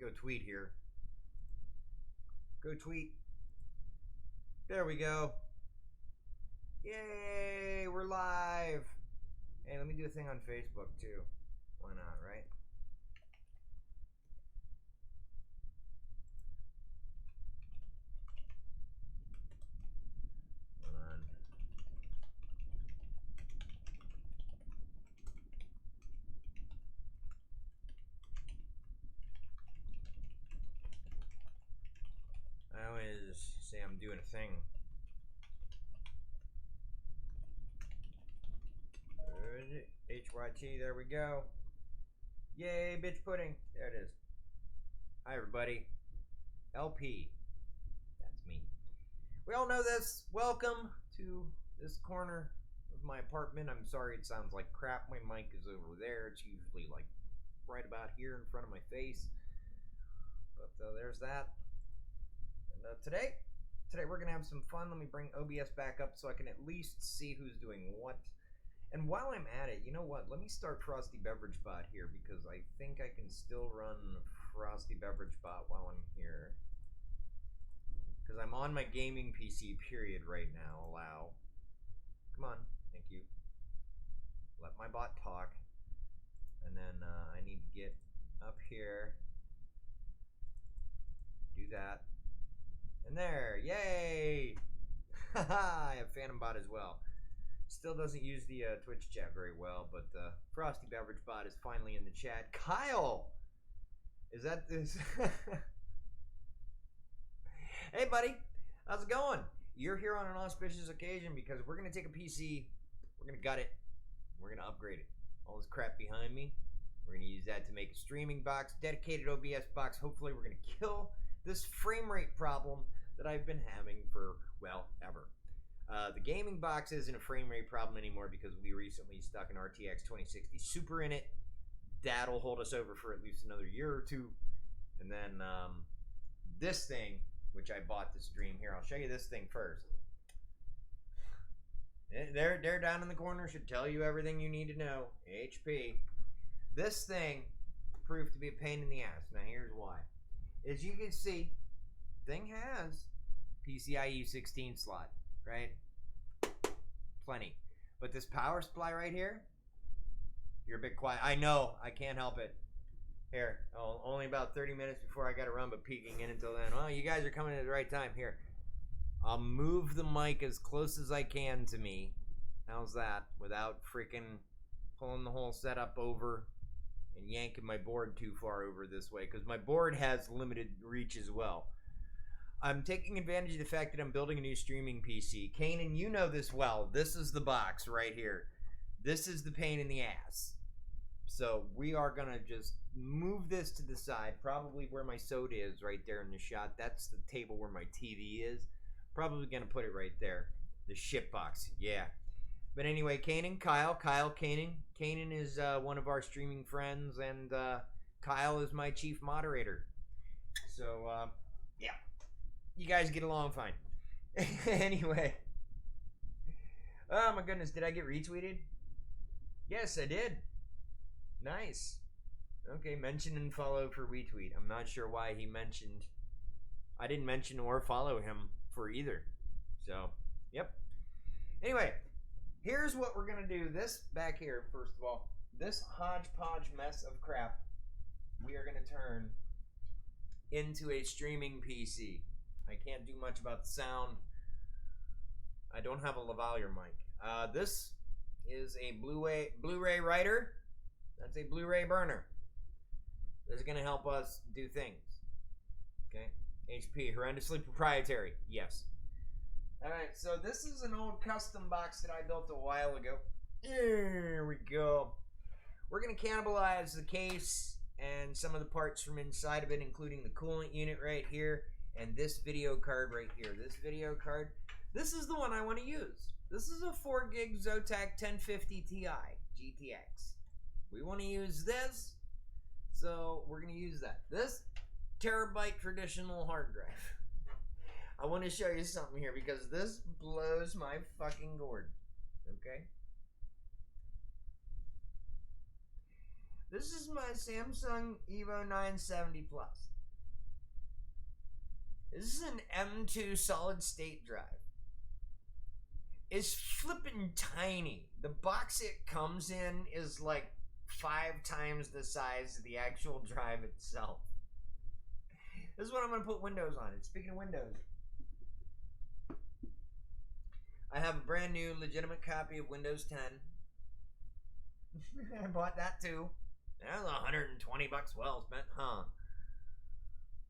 Go tweet here. Go tweet. There we go. Yay, we're live. Hey, let me do a thing on Facebook too. Why not, right? Hold on. I always say I'm doing a thing. HYT, there we go. Yay, bitch pudding. There it is. Hi, everybody. LP. That's me. We all know this. Welcome to this corner of my apartment. I'm sorry it sounds like crap. My mic is over there. It's usually like right about here in front of my face. But there's that. And today we're going to have some fun. Let me bring OBS back up so I can at least see who's doing what. And while I'm at it, you know what? Let me start Frosty Beverage Bot here because I think I can still run Frosty Beverage Bot while I'm here. Because I'm on my gaming PC period right now. Allow. Come on. Thank you. Let my bot talk. And then I need to get up here. Do that. And there. Yay! Haha! I have Phantom Bot as well. Still doesn't use the Twitch chat very well, but Frosty Beverage Bot is finally in the chat. Kyle! Is that this? Hey, buddy. How's it going? You're here on an auspicious occasion because we're going to take a PC, we're going to gut it, we're going to upgrade it. All this crap behind me, we're going to use that to make a streaming box, dedicated OBS box. Hopefully we're going to kill this frame rate problem that I've been having for, well, ever. The gaming box isn't a frame rate problem anymore because we recently stuck an RTX 2060 Super in it. That'll hold us over for at least another year or two. And then this thing, which I bought to stream here, I'll show you this thing first. They're down in the corner, should tell you everything you need to know. HP. This thing proved to be a pain in the ass. Now here's why. As you can see, thing has PCIe 16 slot, right? Plenty. But this power supply right here, you're a bit quiet. I know, I can't help it. Here, only about 30 minutes before I got to run, but peeking in until then. Well, you guys are coming at the right time. Here, I'll move the mic as close as I can to me. How's that? Without freaking pulling the whole setup over and yanking my board too far over this way, because my board has limited reach as well. I'm taking advantage of the fact that I'm building a new streaming PC. Kanan, you know this well. This is the box right here. This is the pain in the ass. So we are going to just move this to the side, probably where my soda is right there in the shot. That's the table where my TV is. Probably going to put it right there. The shit box, yeah. But anyway, Kyle, Kanan. Kanan is one of our streaming friends, and Kyle is my chief moderator. So, yeah. You guys get along fine. Anyway. Oh my goodness, did I get retweeted? Yes, I did. Nice. Okay, mention and follow for retweet. I'm not sure why he mentioned. I didn't mention or follow him for either. So, yep. Anyway, here's what we're going to do. This back here, first of all, this hodgepodge mess of crap, we are going to turn into a streaming PC. I can't do much about the sound. I don't have a lavalier mic. This is a Blu-ray writer. That's a Blu-ray burner. This is going to help us do things. Okay? HP, horrendously proprietary. Yes. Alright, so this is an old custom box that I built a while ago. Here we go. We're going to cannibalize the case and some of the parts from inside of it, including the coolant unit right here and this video card right here. This video card, this is the one I want to use. This is a 4 gig Zotac 1050 Ti GTX. We want to use this, so we're going to use that. This terabyte traditional hard drive. I want to show you something here because this blows my fucking gourd. Okay? This is my Samsung Evo 970 Plus. This is an M2 solid state drive. It's flippin' tiny. The box it comes in is like 5 times the size of the actual drive itself. This is what I'm going to put Windows on. And speaking of Windows, I have a brand new legitimate copy of Windows 10. I bought that too. That was 120 bucks well spent, huh?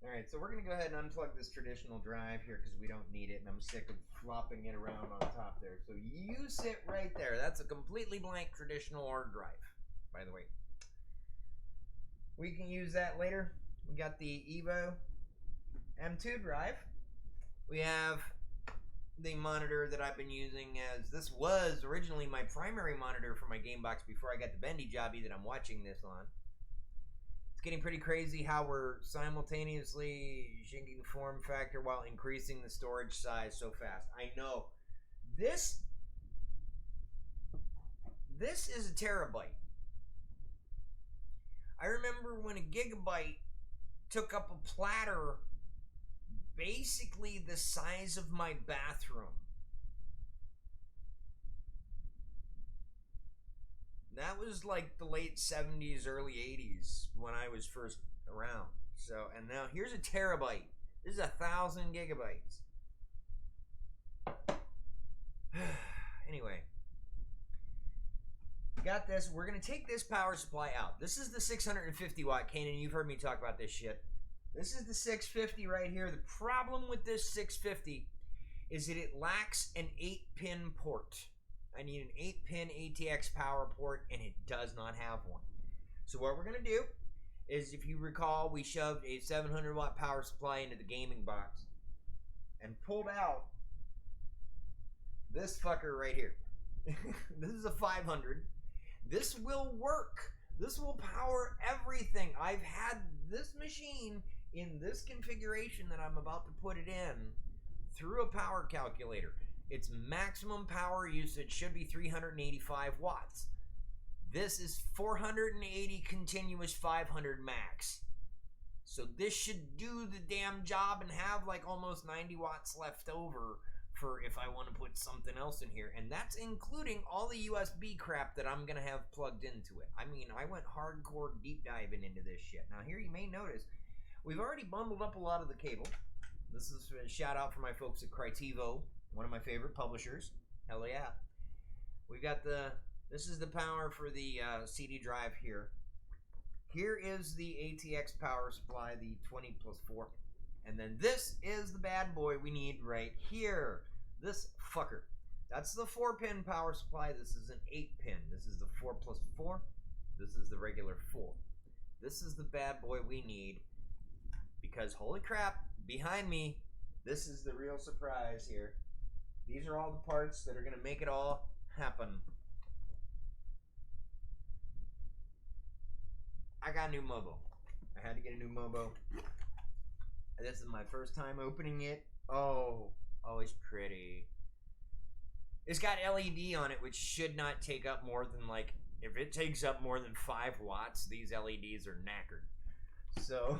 Alright, so we're going to go ahead and unplug this traditional drive here because we don't need it, and I'm sick of flopping it around on top there. So you sit right there. That's a completely blank traditional hard drive, by the way. We can use that later. We got the Evo M2 drive. We have the monitor that I've been using as, this was originally my primary monitor for my game box before I got the bendy jobby that I'm watching this on. It's getting pretty crazy how we're simultaneously shrinking the form factor while increasing the storage size so fast. I know. This is a terabyte. I remember when a gigabyte took up a platter basically the size of my bathroom. That was like the late 70s, early 80s when I was first around. So, and now here's a terabyte. This is 1,000 gigabytes. Anyway, got this. We're going to take this power supply out. This is the 650 watt Canon. You've heard me talk about this shit. This is the 650 right here. The problem with this 650 is that it lacks an 8-pin port. I need an 8-pin ATX power port, and it does not have one. So what we're going to do is, if you recall, we shoved a 700 watt power supply into the gaming box and pulled out this fucker right here. This is a 500. This will work. This will power everything. I've had this machine in this configuration that I'm about to put it in through a power calculator. Its maximum power usage should be 385 watts. This is 480 continuous 500 max. So this should do the damn job and have like almost 90 watts left over for if I want to put something else in here. And that's including all the USB crap that I'm going to have plugged into it. I mean, I went hardcore deep diving into this shit. Now here you may notice we've already bundled up a lot of the cable. This is a shout out for my folks at Critevo, one of my favorite publishers. Hell yeah. We got this is the power for the CD drive here. Here is the ATX power supply, the 20 plus 4. And then this is the bad boy we need right here. This fucker. That's the 4-pin power supply. This is an 8-pin. This is the 4 plus 4. This is the regular 4. This is the bad boy we need. Because holy crap, behind me, this is the real surprise here. These are all the parts that are going to make it all happen. I got a new Mobo. I had to get a new Mobo. This is my first time opening it. Oh, it's pretty. It's got LED on it, which should not take up more than, like, if it takes up more than 5 watts, these LEDs are knackered. So,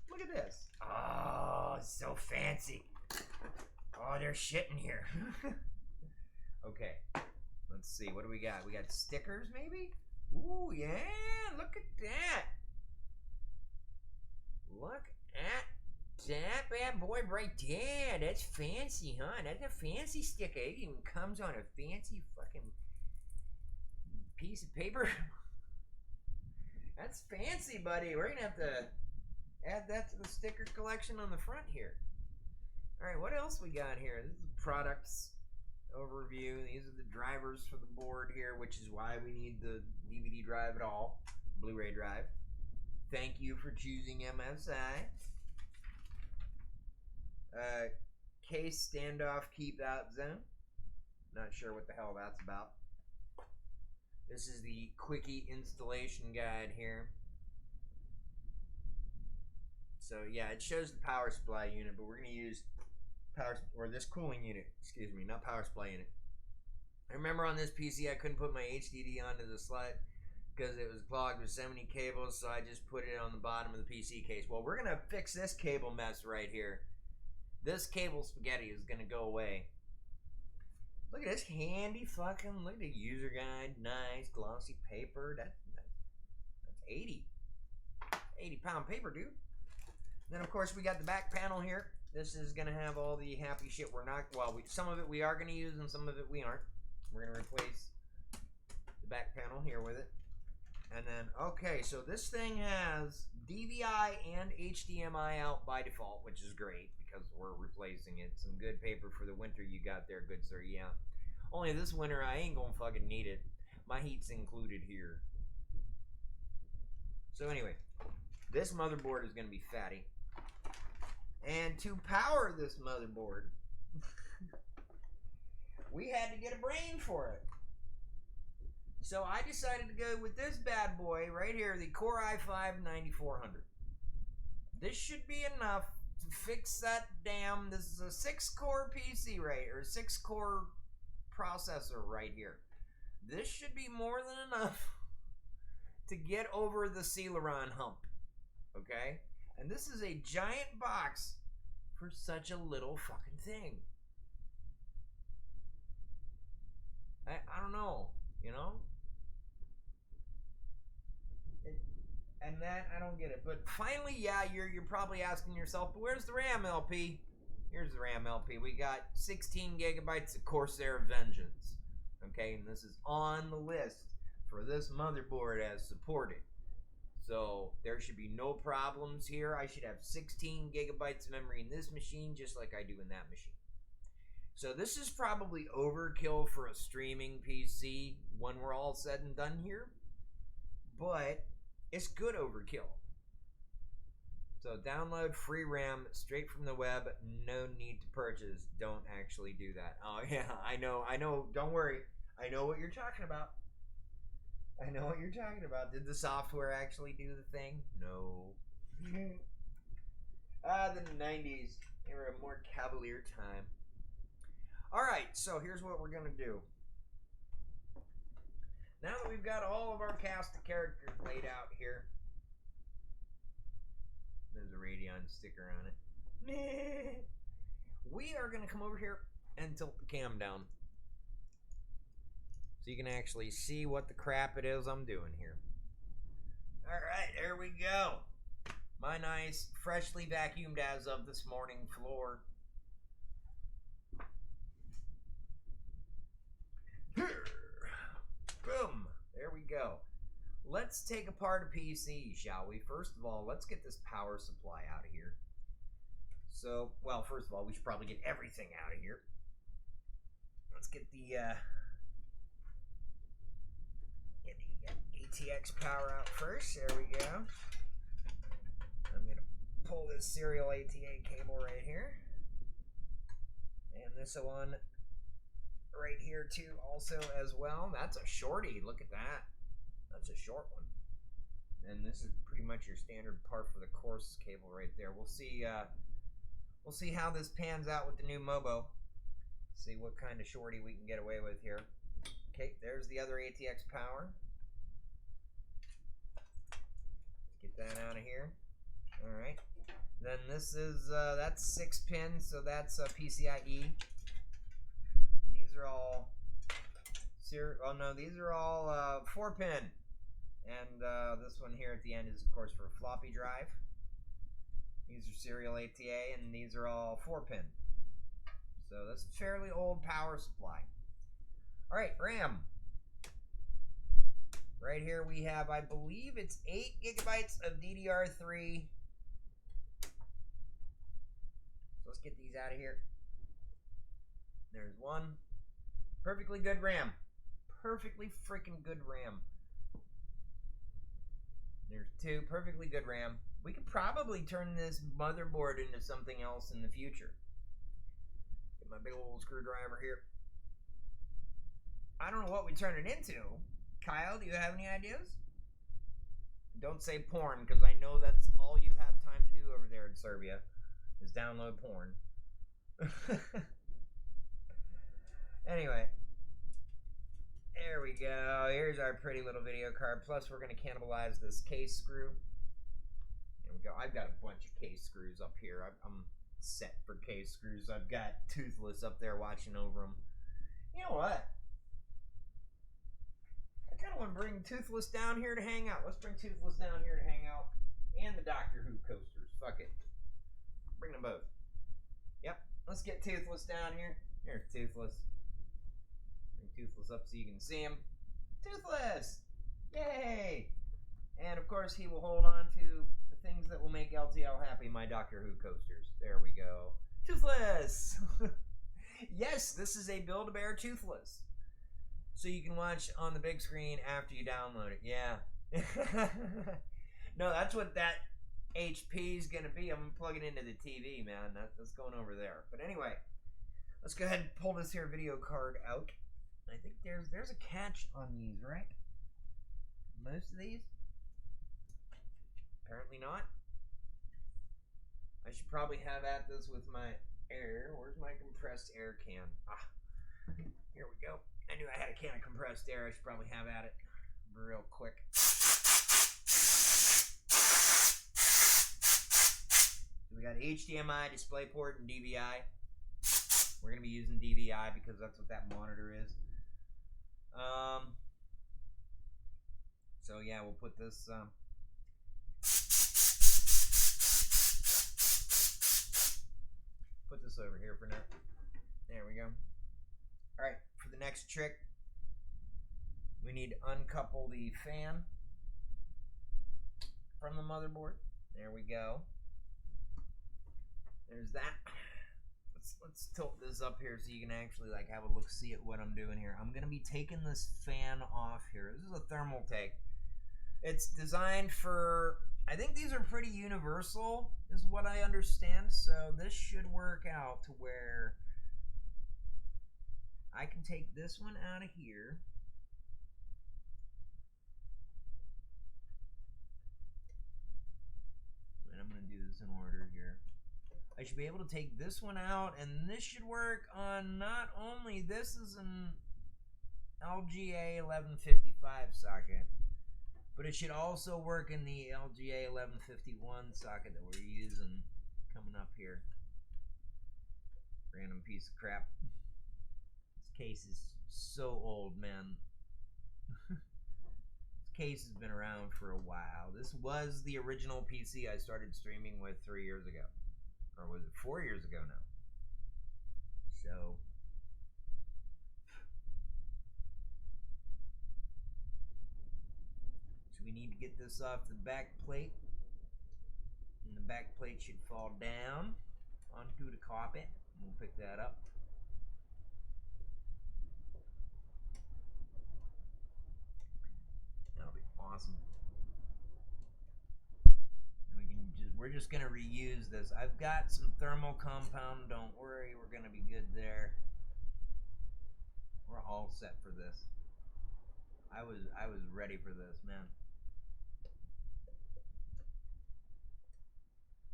look at this. Oh, it's so fancy. Oh, there's shit in here. Okay, let's see. What do we got? We got stickers, maybe? Ooh, yeah, look at that. Look at that bad boy right there. That's fancy, huh? That's a fancy sticker. It even comes on a fancy fucking piece of paper. That's fancy, buddy. We're gonna have to add that to the sticker collection on the front here. Alright, what else we got here? This is the products overview. These are the drivers for the board here, which is why we need the DVD drive at all. Blu-ray drive. Thank you for choosing MSI. Case standoff keep out zone. Not sure what the hell that's about. This is the quickie installation guide here. So yeah, it shows the power supply unit, but we're going to use this cooling unit, excuse me, not power supply unit. I remember on this PC I couldn't put my HDD onto the slide, because it was clogged with so many cables, so I just put it on the bottom of the PC case. Well, we're going to fix this cable mess right here. This cable spaghetti is going to go away. Look at this handy fucking, look at the user guide, nice glossy paper. That's 80 pound paper, dude. Then of course we got the back panel here. This is gonna have all the happy shit we're not, well, some of it we are gonna use and some of it we aren't. We're gonna replace the back panel here with it. And then, okay, so this thing has DVI and HDMI out by default, which is great because we're replacing it. Some good paper for the winter you got there, good sir, yeah. Only this winter I ain't gonna fucking need it. My heat's included here. So anyway, this motherboard is gonna be fatty. And to power this motherboard, we had to get a brain for it. So I decided to go with this bad boy right here, the Core i5-9400. This should be enough to fix that damn, this is a 6-core PC right, or 6-core processor right here. This should be more than enough to get over the Celeron hump, okay? And this is a giant box for such a little fucking thing. I don't know, you know? And that, I don't get it. But finally, yeah, you're probably asking yourself, but where's the RAM LP? Here's the RAM LP. We got 16 gigabytes of Corsair Vengeance. Okay, and this is on the list for this motherboard as supported. So there should be no problems here. I should have 16 gigabytes of memory in this machine, just like I do in that machine. So this is probably overkill for a streaming PC when we're all said and done here. But it's good overkill. So download free RAM straight from the web. No need to purchase. Don't actually do that. Oh yeah, I know. Don't worry. I know what you're talking about. I know what you're talking about. Did the software actually do the thing? No. The 90s. They were a more cavalier time. Alright, so here's what we're going to do. Now that we've got all of our cast of characters laid out here. There's a Radeon sticker on it. We are going to come over here and tilt the cam down. So you can actually see what the crap it is I'm doing here. Alright, there we go. My nice, freshly vacuumed as of this morning floor. Boom. There we go. Let's take apart a PC, shall we? First of all, let's get this power supply out of here. So, well, first of all, we should probably get everything out of here. Let's get the ATX power out first. There we go. I'm going to pull this serial ATA cable right here. And this one right here too also as well. That's a shorty. Look at that. That's a short one. And this is pretty much your standard part for the course cable right there. We'll see how this pans out with the new Mobo. See what kind of shorty we can get away with here. Okay, there's the other ATX power. Get that out of here. Alright. Then this is, that's 6 pins, so that's PCIe. These are all, oh no, these are all 4 pin. And this one here at the end is, of course, for a floppy drive. These are serial ATA, and these are all 4 pin. So that's a fairly old power supply. Alright, RAM. Right here we have, I believe it's 8 gigabytes of DDR3. So let's get these out of here. There's one. Perfectly good RAM. Perfectly freaking good RAM. There's 2. Perfectly good RAM. We could probably turn this motherboard into something else in the future. Get my big old screwdriver here. I don't know what we turn it into. Kyle, do you have any ideas? Don't say porn, because I know that's all you have time to do over there in Serbia, is download porn. Anyway. There we go. Here's our pretty little video card. Plus, we're going to cannibalize this case screw. There we go. I've got a bunch of case screws up here. I'm set for case screws. I've got Toothless up there watching over them. You know what? I kind of want to bring Toothless down here to hang out. Let's bring Toothless down here to hang out. And the Doctor Who coasters. Fuck it. Bring them both. Yep. Let's get Toothless down here. There's Toothless. Bring Toothless up so you can see him. Toothless! Yay! And of course he will hold on to the things that will make LTL happy, my Doctor Who coasters. There we go. Toothless! Yes, this is a Build-A-Bear Toothless. So you can watch on the big screen after you download it. Yeah. No, that's what that HP is going to be. I'm going to plug it into the TV, man. That's going over there. But anyway, let's go ahead and pull this here video card out. I think there's a catch on these, right? Most of these? Apparently not. I should probably have at this with my air. Where's my compressed air can? Ah, here we go. I knew I had a can of compressed air. I should probably have at it real quick. So we got HDMI, DisplayPort, and DVI. We're going to be using DVI because that's what that monitor is. So yeah, we'll put this over here for now. There we go. Alright, for the next trick, we need to uncouple the fan from the motherboard. There we go. There's that. Let's tilt this up here so you can actually like have a look see at what I'm doing here. I'm gonna be taking this fan off here. This is a thermal take. It's designed for, I think these are pretty universal is what I understand, so this should work out to where I can take this one out of here. And I'm going to do this in order here. I should be able to take this one out, and this should work on not only, this is an LGA 1155 socket, but it should also work in the LGA 1151 socket that we're using coming up here. Random piece of crap. This case is so old, man. This case has been around for a while. This was the original PC I started streaming with 3 years ago. Or was it 4 years ago now? So we need to get this off the back plate. And the back plate should fall down onto the carpet. We'll pick that up. That'll be awesome. And we're just gonna reuse this. I've got some thermal compound, don't worry, we're gonna be good there. We're all set for this. I was ready for this, man.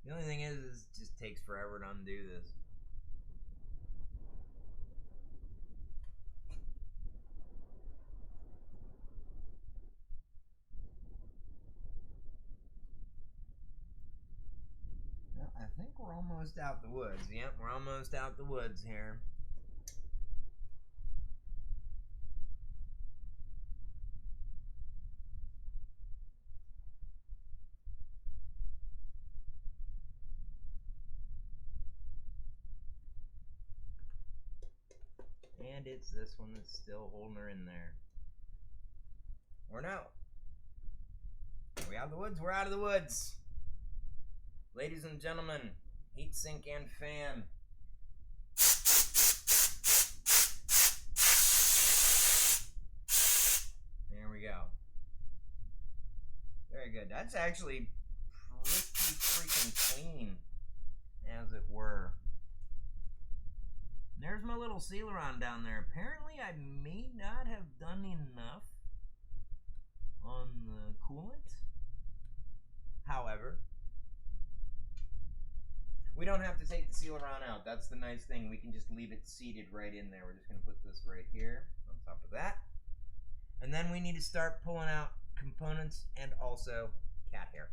The only thing is it just takes forever to undo this. Well, I think we're almost out the woods. Yep, we're almost out the woods here. And it's this one that's still holding her in there. Or no. Are we out of the woods? We're out of the woods. Ladies and gentlemen, heat sink and fan. There we go. Very good. That's actually pretty freaking clean, as it were. There's my little sealeron down there. Apparently I may not have done enough on the coolant. However, we don't have to take the sealeron out. That's the nice thing. We can just leave it seated right in there. We're just going to put this right here on top of that. And then we need to start pulling out components and also cat hair.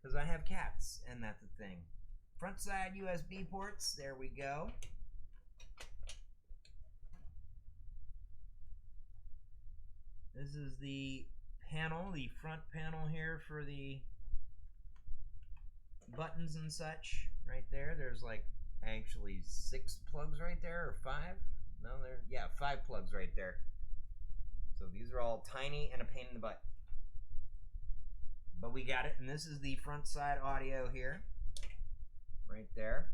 Because I have cats, and that's a thing. Front side USB ports, there we go. This is the panel, the front panel here for the buttons and such right there. There's like actually 6 plugs right there, or 5? No, yeah, 5 plugs right there. So these are all tiny and a pain in the butt. But we got it, and this is the front side audio here, right there.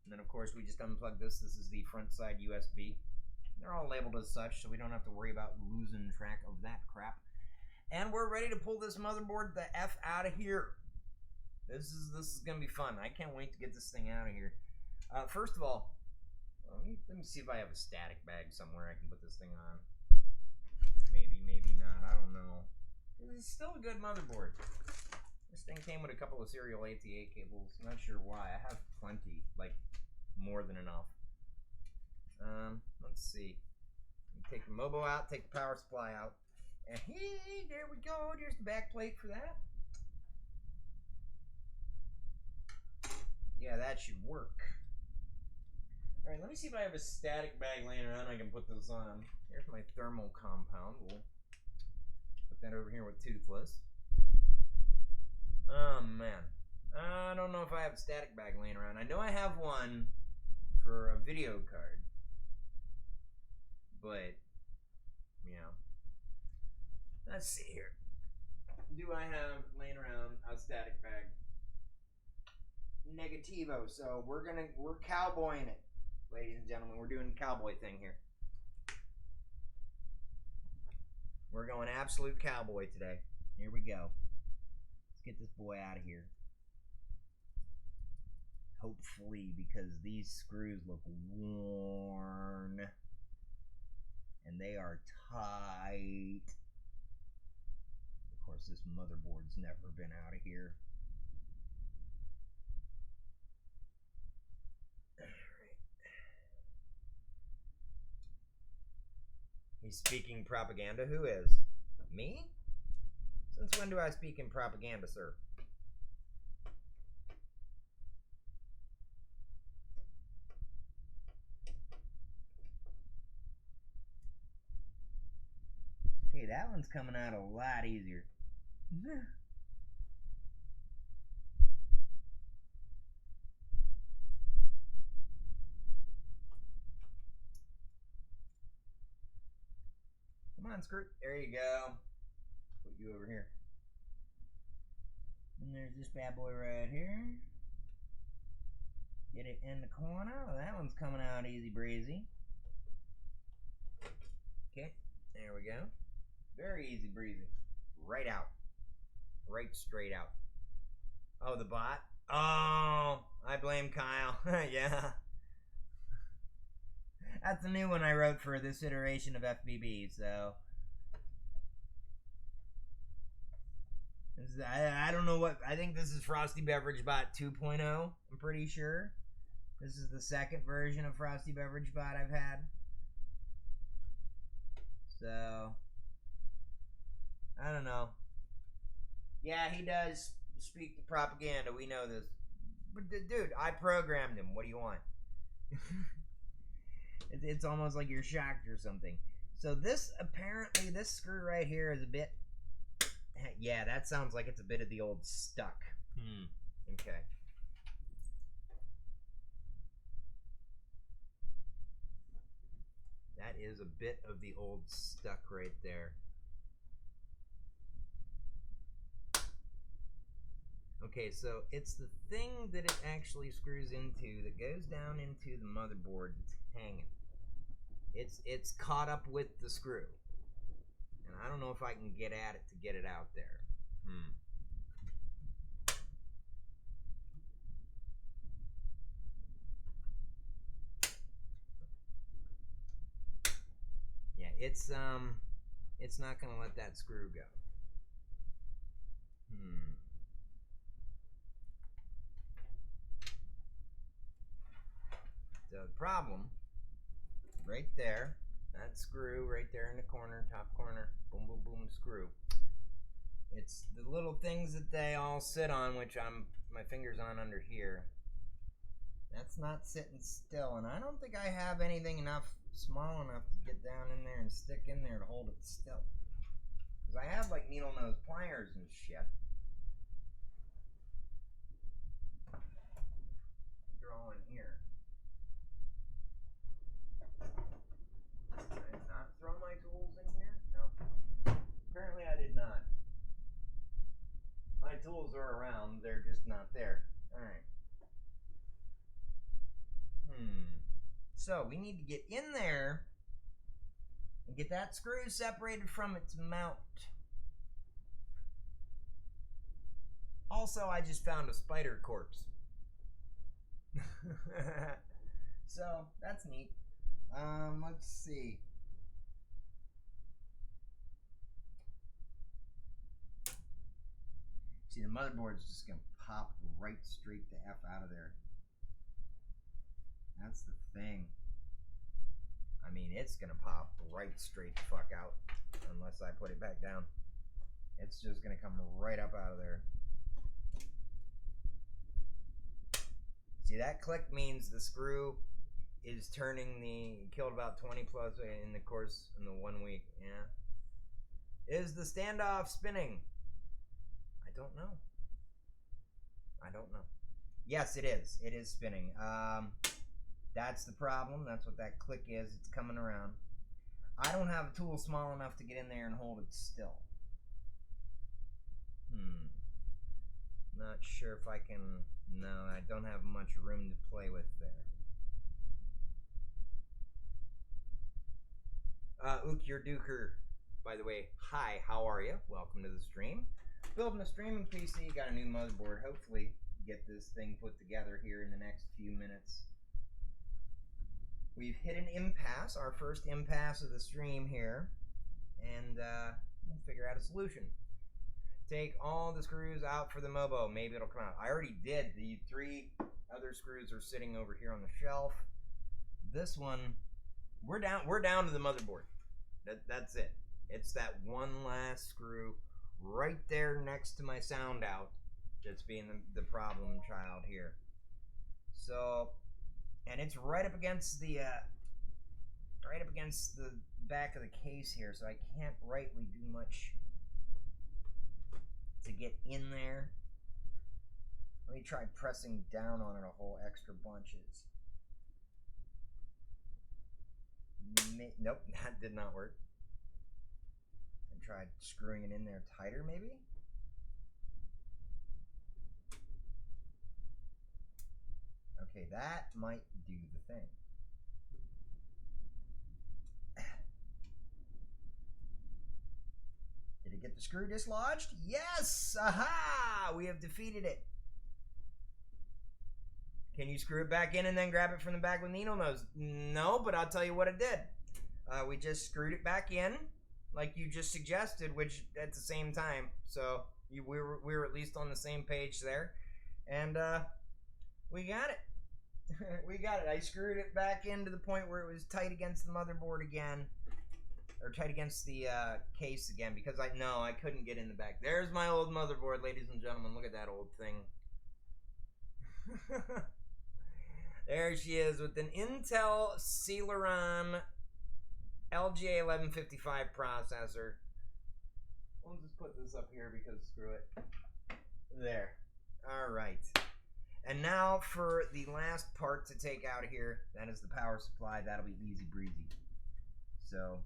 And then of course we just unplug this. This is the front side USB. They're all labeled as such, so we don't have to worry about losing track of that crap. And we're ready to pull this motherboard the F out of here. This is gonna be fun. I can't wait to get this thing out of here. First of all, let me see if I have a static bag somewhere I can put this thing on. Maybe, maybe not. I don't know. It's still a good motherboard. This thing came with a couple of serial ATA cables. Not sure why. I have plenty, like more than enough. Let's see. Take the Mobo out, take the power supply out. And hey, there we go. There's the back plate for that. Yeah, that should work. Alright, let me see if I have a static bag laying around I can put this on. Here's my thermal compound. We'll put that over here with Toothless. Oh, man. I don't know if I have a static bag laying around. I know I have one for a video card. But, yeah. Let's see here. Do I have laying around a static bag? Negativo. So we're cowboying it, ladies and gentlemen. We're doing the cowboy thing here. We're going absolute cowboy today. Here we go. Let's get this boy out of here. Hopefully, because these screws look worn. And they are tight. Of course, this motherboard's never been out of here. Alright. He's speaking propaganda? Who is? Me? Since when do I speak in propaganda, sir? Okay, that one's coming out a lot easier. Come on, Screw. There you go. Put you over here. And there's this bad boy right here. Get it in the corner. Oh, that one's coming out easy breezy. Okay, there we go. Very easy breezy. Right out. Right straight out. Oh, the bot? Oh, I blame Kyle. Yeah. That's a new one I wrote for this iteration of FBB, so. I don't know what. I think this is Frosty Beverage Bot 2.0. I'm pretty sure. This is the second version of Frosty Beverage Bot I've had. So. I don't know. Yeah, he does speak the propaganda. We know this. But dude, I programmed him. What do you want? It's almost like you're shocked or something. So this, apparently, this screw right here is a bit... Yeah, that sounds like it's a bit of the old stuck. Okay. That is a bit of the old stuck right there. Okay, so it's the thing that it actually screws into that goes down into the motherboard that's hanging. It's caught up with the screw. And I don't know if I can get at it to get it out there. Yeah, it's not gonna let that screw go. So the problem, right there, that screw right there in the corner, top corner, Boom, boom, boom, screw. It's the little things that they all sit on, which my finger's on under here. That's not sitting still, and I don't think I have anything small enough to get down in there and stick in there to hold it still. Because I have like needle nose pliers and shit. They're all in here. Did I not throw my tools in here? No. Apparently I did not. My tools are around, they're just not there. Alright. So we need to get in there and get that screw separated from its mount. Also, I just found a spider corpse. So that's neat. Let's see. See, the motherboard's just gonna pop right straight the F out of there. That's the thing. I mean, it's gonna pop right straight the fuck out unless I put it back down. It's just gonna come right up out of there. See, that click means the screw is turning killed about 20 plus in the course in the 1 week. Yeah. Is the standoff spinning? I don't know. I don't know. Yes, it is. It is spinning. That's the problem. That's what that click is. It's coming around. I don't have a tool small enough to get in there and hold it still. Not sure if I can. No, I don't have much room to play with there. Your Duker, by the way, hi, how are you? Welcome to the stream. Building a streaming PC, got a new motherboard. Hopefully get this thing put together here in the next few minutes. We've hit an impasse, our first impasse of the stream here, and we'll figure out a solution. Take all the screws out for the Mobo. Maybe it'll come out. I already did. The 3 other screws are sitting over here on the shelf. This one, we're down to the motherboard. That's it. It's that one last screw right there next to my sound out that's being the problem child here. So, and it's right up against the back of the case here, so I can't rightly do much to get in there. Let me try pressing down on it a whole extra bunches. Nope, that did not work. I tried screwing it in there tighter, maybe? Okay, that might do the thing. Did it get the screw dislodged? Yes! Aha! We have defeated it. Can you screw it back in and then grab it from the back with needle nose? No, but I'll tell you what it did. We just screwed it back in, like you just suggested, which at the same time. So we were at least on the same page there, and we got it. We got it. I screwed it back in to the point where it was tight against the motherboard again, or tight against the case again, because I couldn't get in the back. There's my old motherboard, ladies and gentlemen. Look at that old thing. There she is with an Intel Celeron LGA 1155 processor. We'll just put this up here because screw it. There. Alright. And now for the last part to take out of here. That is the power supply. That'll be easy breezy. So,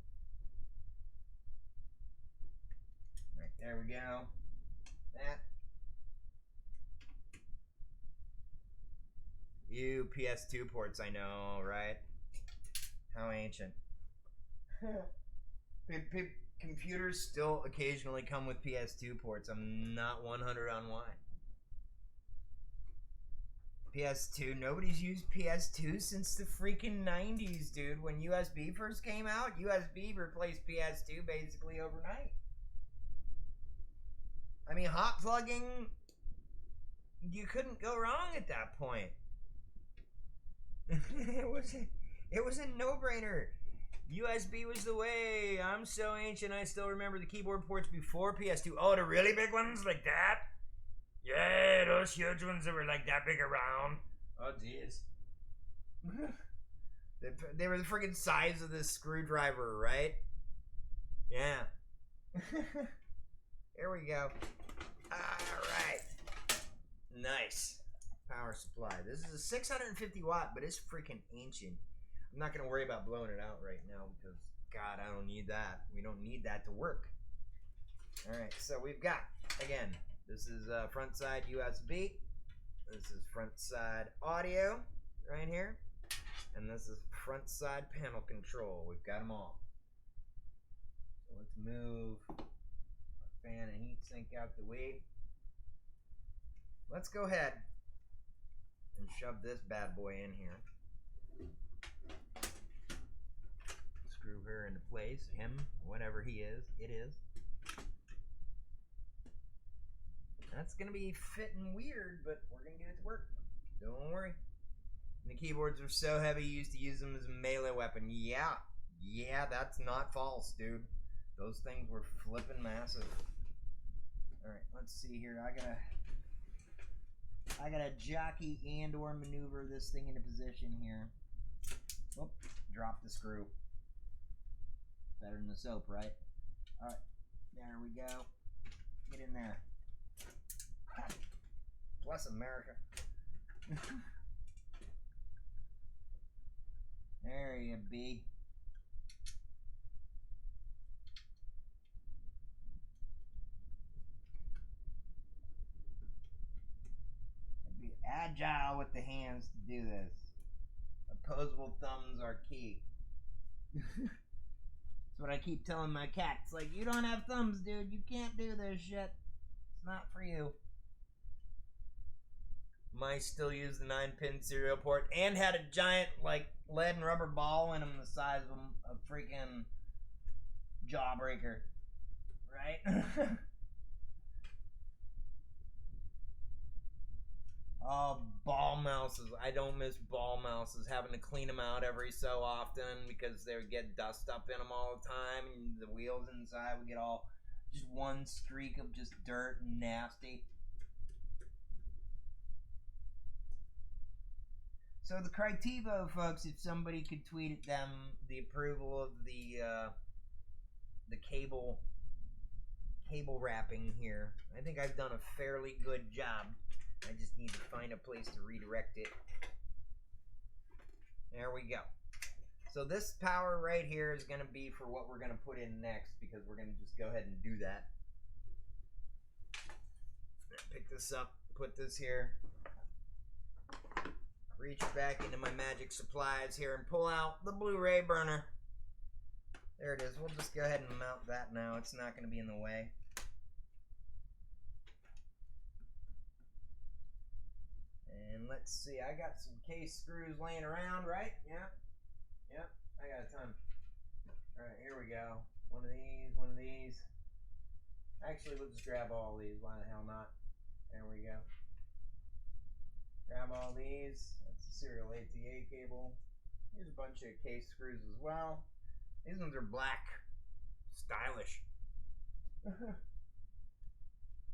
right, there we go. That. You PS2 ports, I know, right? How ancient. Computers still occasionally come with PS2 ports. I'm not 100 on why. PS2, nobody's used PS2 since the freaking 90s, dude. When USB first came out, USB replaced PS2 basically overnight. I mean, hot plugging, you couldn't go wrong at that point. It was a no-brainer. USB was the way. I'm so ancient, I still remember the keyboard ports before PS2. Oh, the really big ones like that? Yeah, those huge ones that were like that big around. Oh, jeez. They were the freaking size of this screwdriver, right? Yeah. Here we go. Alright. Nice. Power supply. This is a 650 watt, but it's freaking ancient. I'm not going to worry about blowing it out right now because, God, I don't need that. We don't need that to work. Alright, so we've got, again, this is front side USB. This is front side audio right here. And this is front side panel control. We've got them all. So let's move our fan and heat sink out the way. Let's go ahead and shove this bad boy in here. Screw her into place. Him, whatever he is, it is. That's going to be fitting weird, but we're going to get it to work. Don't worry. And the keyboards are so heavy you used to use them as a melee weapon. Yeah, that's not false, dude. Those things were flipping massive. Alright, let's see here. I gotta jockey and or maneuver this thing into position here. Oop, drop the screw. Better than the soap, right? Alright, there we go. Get in there. Bless America. There you be. Be agile with the hands to do this. Opposable thumbs are key. That's what I keep telling my cats. Like, you don't have thumbs, dude. You can't do this shit. It's not for you. Mice still use the 9-pin serial port and had a giant, like, lead and rubber ball in them the size of a freaking jawbreaker. Right? Oh, ball mouses. I don't miss ball mouses. Having to clean them out every so often because they would get dust up in them all the time. And the wheels inside would get all, just one streak of just dirt and nasty. So the Critevo folks, if somebody could tweet at them the approval of the cable wrapping here. I think I've done a fairly good job. I just need to find a place to redirect it. There we go. So this power right here is going to be for what we're going to put in next because we're going to just go ahead and do that. Pick this up, put this here. Reach back into my magic supplies here and pull out the Blu-ray burner. There it is. We'll just go ahead and mount that now. It's not going to be in the way. And let's see. I got some case screws laying around, right? Yeah. Yep. I got a ton. Alright, here we go. One of these, one of these. Actually, we'll just grab all these. Why the hell not? There we go. Grab all these. That's a serial ATA cable. Here's a bunch of case screws as well. These ones are black. Stylish.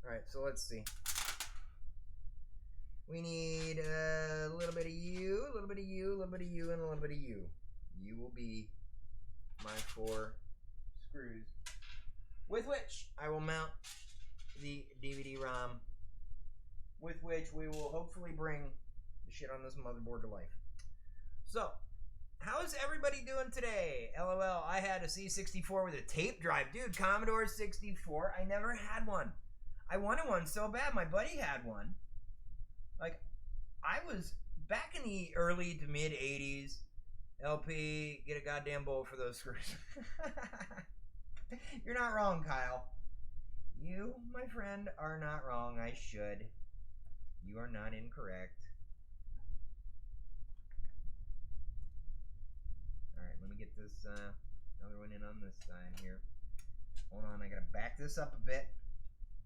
Alright, so let's see. We need a little bit of you, a little bit of you, a little bit of you, and a little bit of you. You will be my 4 screws, with which I will mount the DVD-ROM, with which we will hopefully bring the shit on this motherboard to life. So, how is everybody doing today? LOL, I had a C64 with a tape drive. Dude, Commodore 64, I never had one. I wanted one so bad. My buddy had one. Like, I was back in the early to mid 80s. LP, get a goddamn bowl for those screws. You're not wrong, Kyle. You, my friend, are not wrong. I should. You are not incorrect. Alright, let me get this other one in on this side here. Hold on, I gotta back this up a bit.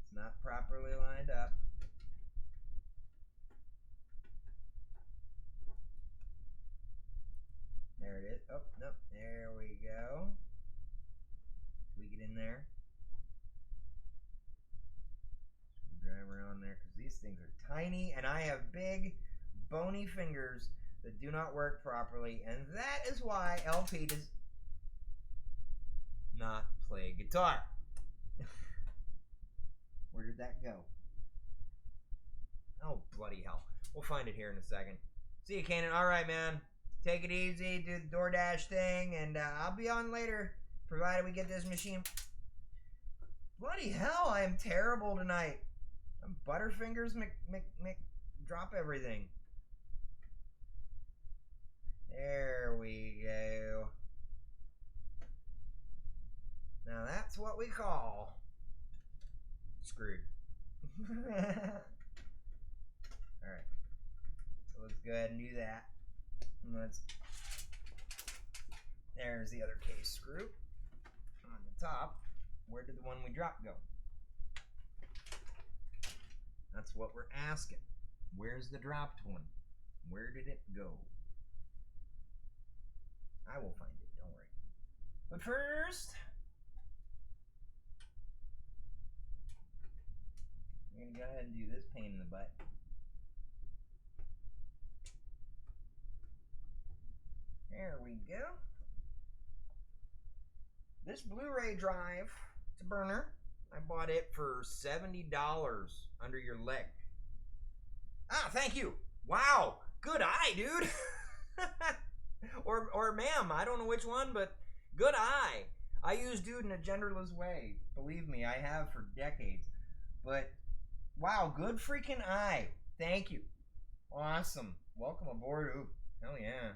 It's not properly lined up. There it is. Oh, no. There we go. Tweak it in there. Screwdriver on there because these things are tiny and I have big, bony fingers that do not work properly. And that is why LP does not play guitar. Where did that go? Oh, bloody hell. We'll find it here in a second. See you, Kanan. All right, man. Take it easy. Do the DoorDash thing. And I'll be on later, provided we get this machine. Bloody hell, I am terrible tonight. I'm Butterfingers drop everything. There we go. Now that's what we call screwed. Alright. So let's go ahead and do that. And there's the other case screw on the top. Where did the one we dropped go? That's what we're asking. Where's the dropped one? Where did it go? I will find it, don't worry. But first, we're gonna go ahead and do this pain in the butt. There we go. This Blu-ray drive, it's a burner. I bought it for $70 under your leg. Ah, thank you. Wow, good eye, dude. or ma'am, I don't know which one, but good eye. I use dude in a genderless way. Believe me, I have for decades. But wow, good freaking eye. Thank you. Awesome. Welcome aboard. Ooh, hell yeah.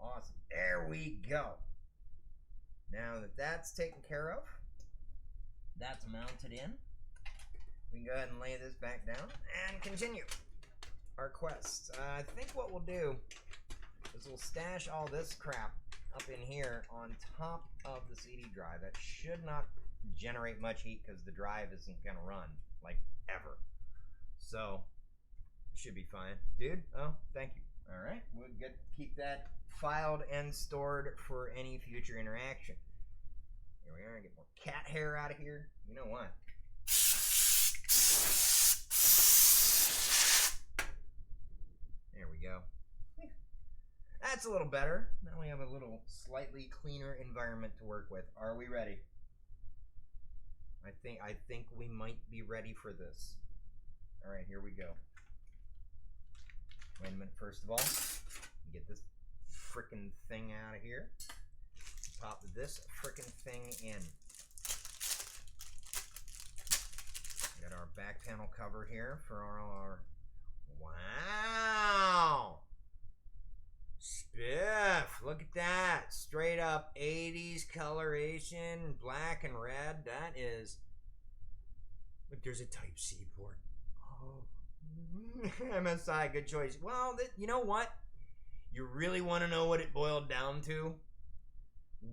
Awesome. There we go. Now that that's taken care of, that's mounted in, we can go ahead and lay this back down and continue our quest. I think what we'll do is we'll stash all this crap up in here on top of the CD drive. That should not generate much heat because the drive isn't going to run, like, ever. So, it should be fine. Dude, oh, thank you. All right, we'll keep that filed and stored for any future interaction. Here we are. Get more cat hair out of here. You know what? There we go. That's a little better. Now we have a little slightly cleaner environment to work with. Are we ready? I think we might be ready for this. All right, here we go. Wait a minute. First of all, get this frickin' thing out of here. Pop this frickin' thing in. Got our back panel cover here for our wow, spiff. Look at that, straight up 80s coloration, black and red. That is, look, there's a Type-C port. Oh, MSI, good choice. Well, you know what? You really want to know what it boiled down to?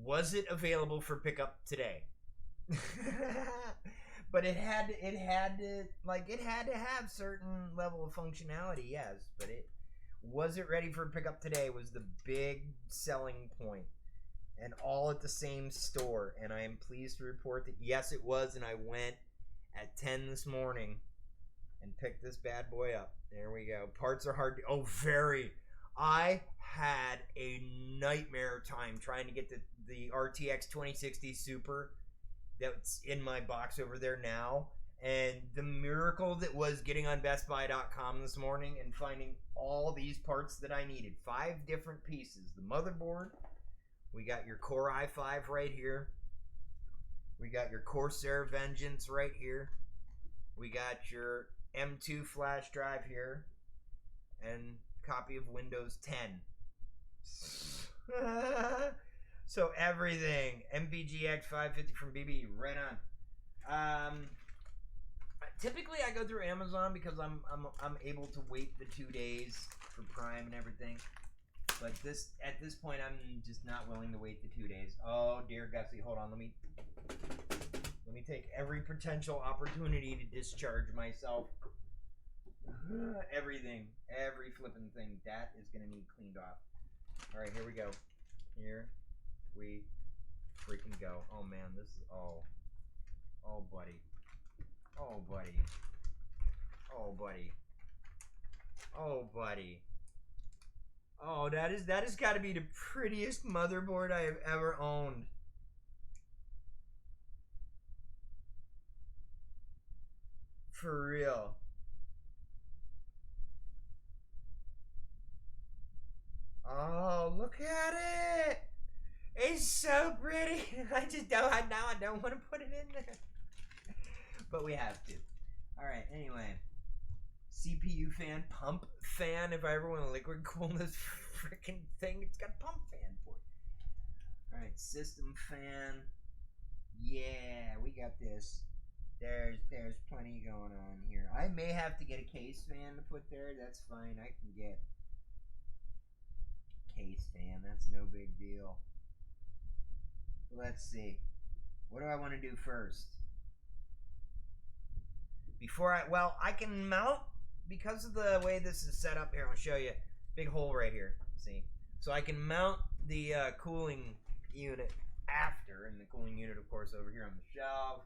Was it available for pickup today? But it had to have certain level of functionality, yes. But was it ready for pickup today was the big selling point, and all at the same store. And I am pleased to report that yes, it was, and I went at 10 this morning and picked this bad boy up. There we go. Parts are hard to, oh, very. I had a nightmare time trying to get the RTX 2060 Super that's in my box over there now, and the miracle that was getting on BestBuy.com this morning and finding all these parts that I needed. 5 different pieces. The motherboard, we got your Core i5 right here, we got your Corsair Vengeance right here, we got your M2 flash drive here, and copy of Windows 10. So everything. MPGX 550 from BB, right on. Typically I go through Amazon because I'm able to wait the 2 days for Prime and everything. But at this point I'm just not willing to wait the 2 days. Oh dear Gussie, hold on, let me take every potential opportunity to discharge myself. Everything, every flipping thing, that is gonna need cleaned off. All right, here we go. Here we freaking go. Oh man, this is oh buddy, oh buddy, oh buddy, oh buddy. Oh, that has got to be the prettiest motherboard I have ever owned. For real. Oh, look at it. It's so pretty. I don't want to put it in there. But we have to. All right, anyway. CPU fan, pump fan. If I ever want to liquid cool this freaking thing, it's got a pump fan for it. All right, system fan. Yeah, we got this. There's plenty going on here. I may have to get a case fan to put there. That's fine. I can get case fan. That's no big deal. Let's see. What do I want to do first? I can mount, because of the way this is set up here, I'll show you. Big hole right here. See? So I can mount the cooling unit after, and the cooling unit, of course, over here on the shelf.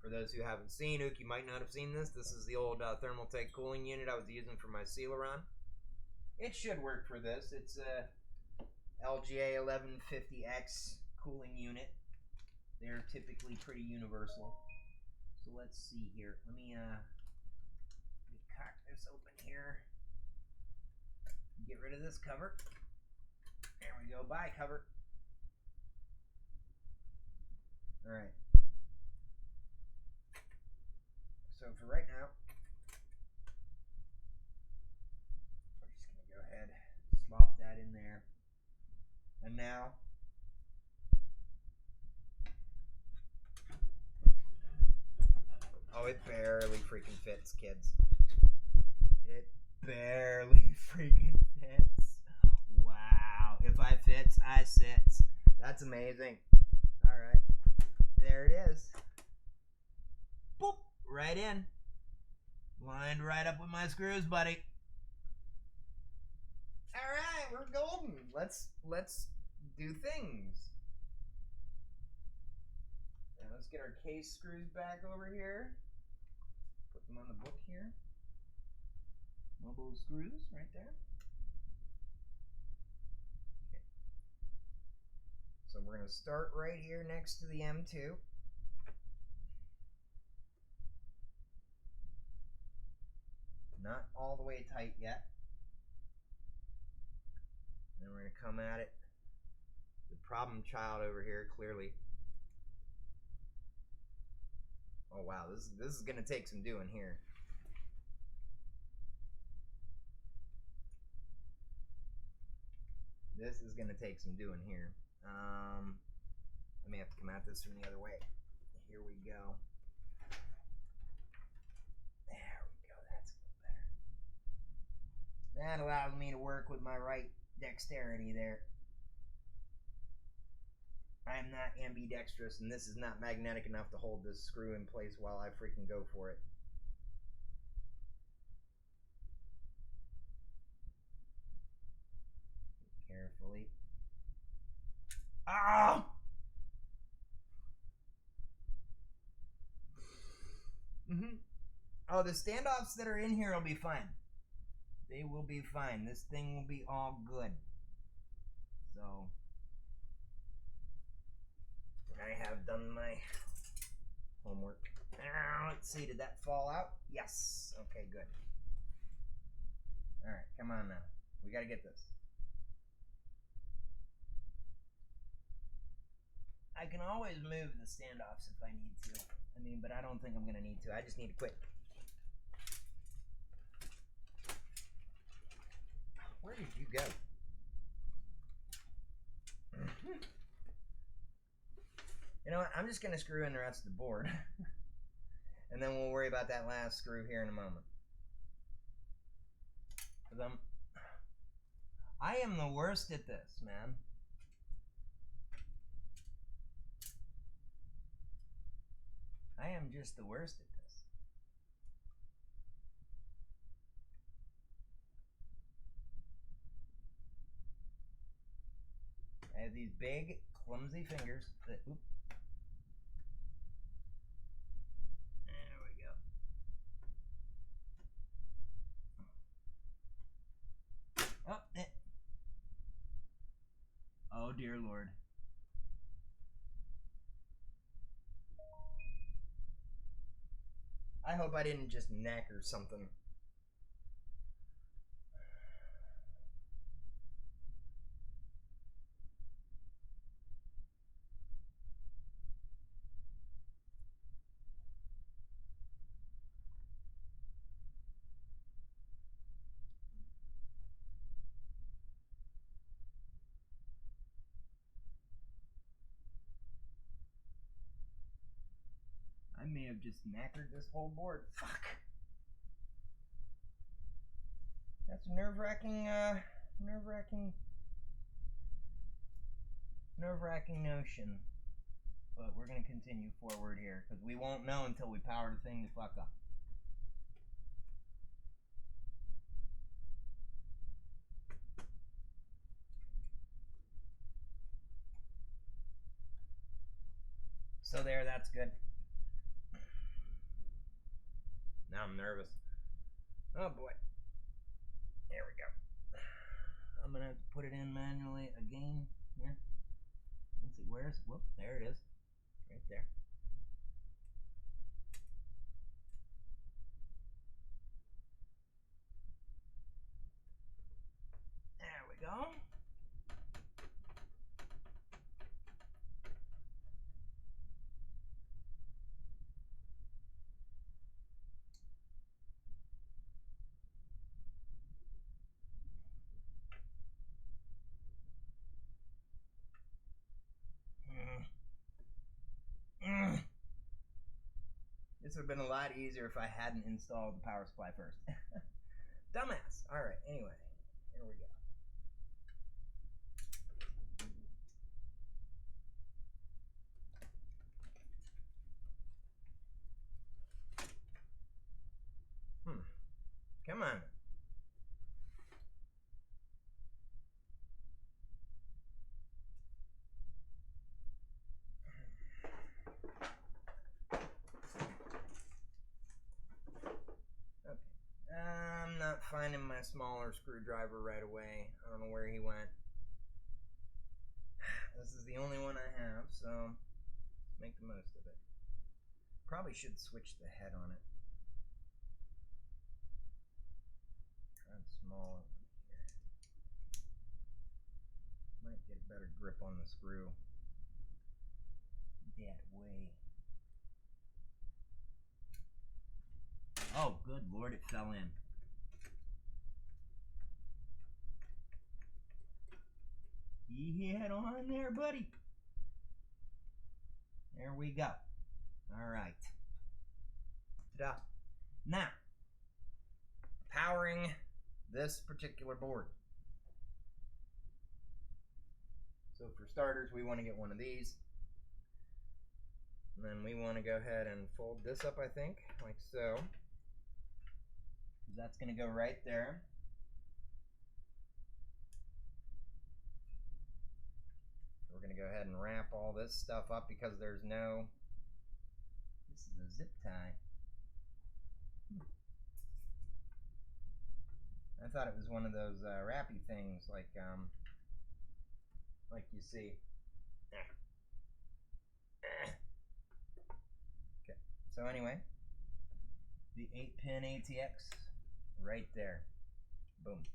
For those who haven't seen, you might not have seen this. This is the old Thermaltake cooling unit I was using for my Celeron. It should work for this. It's a LGA 1150X cooling unit. They're typically pretty universal. So let's see here. Let me cock this open here. Get rid of this cover. There we go. Bye, cover. All right. So for right now, we're just going to go ahead, slop that in there. And now, oh, it barely freaking fits, kids. It barely freaking fits. Wow. If I fits, I sits. That's amazing. All right. There it is. Boop. Right in. Lined right up with my screws, buddy. All right, we're golden. Let's do things. And let's get our case screws back over here. Put them on the book here. Mobile screws right there. Okay. So we're going to start right here next to the M2. Not all the way tight yet. Then we're going to come at it. The problem child over here, clearly. Oh wow, this is going to take some doing here. This is going to take some doing here. I may have to come at this from the other way. Here we go. That allows me to work with my right dexterity there. I am not ambidextrous, and this is not magnetic enough to hold this screw in place while I freaking go for it. Carefully. Ah! Oh, the standoffs that are in here will be fine. They will be fine. This thing will be all good. So, I have done my homework. Let's see, did that fall out? Yes. Okay, good. Alright, come on now. We gotta get this. I can always move the standoffs if I need to. I mean, but I don't think I'm gonna need to. I just need to quit. Where did you go? You know what? I'm just going to screw in the rest of the board. And then we'll worry about that last screw here in a moment. Because I am the worst at this, man. I am just the worst at this. have these big, clumsy fingers that, oop. There we go. Oh, oh dear Lord. I hope I didn't just knacker something. I may have just knackered this whole board. Fuck. That's a nerve-wracking notion. But we're gonna continue forward here because we won't know until we power the thing the fuck up. So there, that's good. Now I'm nervous. Oh boy. There we go. I'm gonna have to put it in manually again here. Let's see, where's, whoop, there it is. Right there. There we go. This would have been a lot easier if I hadn't installed the power supply first. Dumbass. Alright, anyway. Here we go. Come on. I'm not finding my smaller screwdriver right away. I don't know where he went. This is the only one I have, so let's make the most of it. Probably should switch the head on it. Try and small it here. Might get a better grip on the screw that way. Oh, good Lord, it fell in. Head on there, buddy. There we go. All right. Ta-da. Now, powering this particular board. So for starters, we want to get one of these. And then we want to go ahead and fold this up, I think, like so. That's going to go right there. We're going to go ahead and wrap all this stuff up because there's no, this is a zip tie. I thought it was one of those wrappy things like you see. Okay, so anyway, the 8-pin ATX right there. Boom.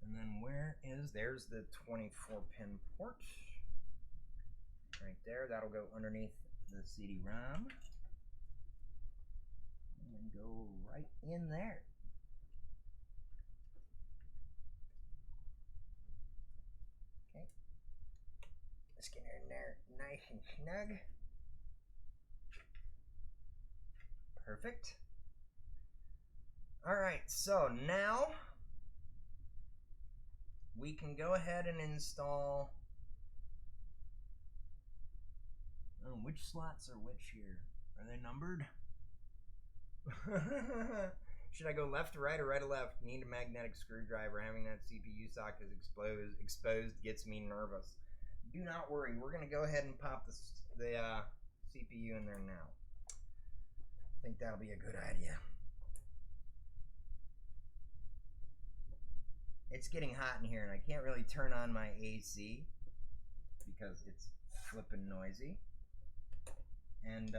And then where is, there's the 24-pin port. Right there, that'll go underneath the CD-ROM. And go right in there. Okay. Let's get in there nice and snug. Perfect. Alright, so now we can go ahead and install. Oh, which slots are which here? Are they numbered? Should I go left to right or right to left? Need a magnetic screwdriver. Having that CPU socket exposed gets me nervous. Do not worry. We're going to go ahead and pop the CPU in there now. I think that'll be a good idea. It's getting hot in here, and I can't really turn on my AC because it's flippin' noisy. And,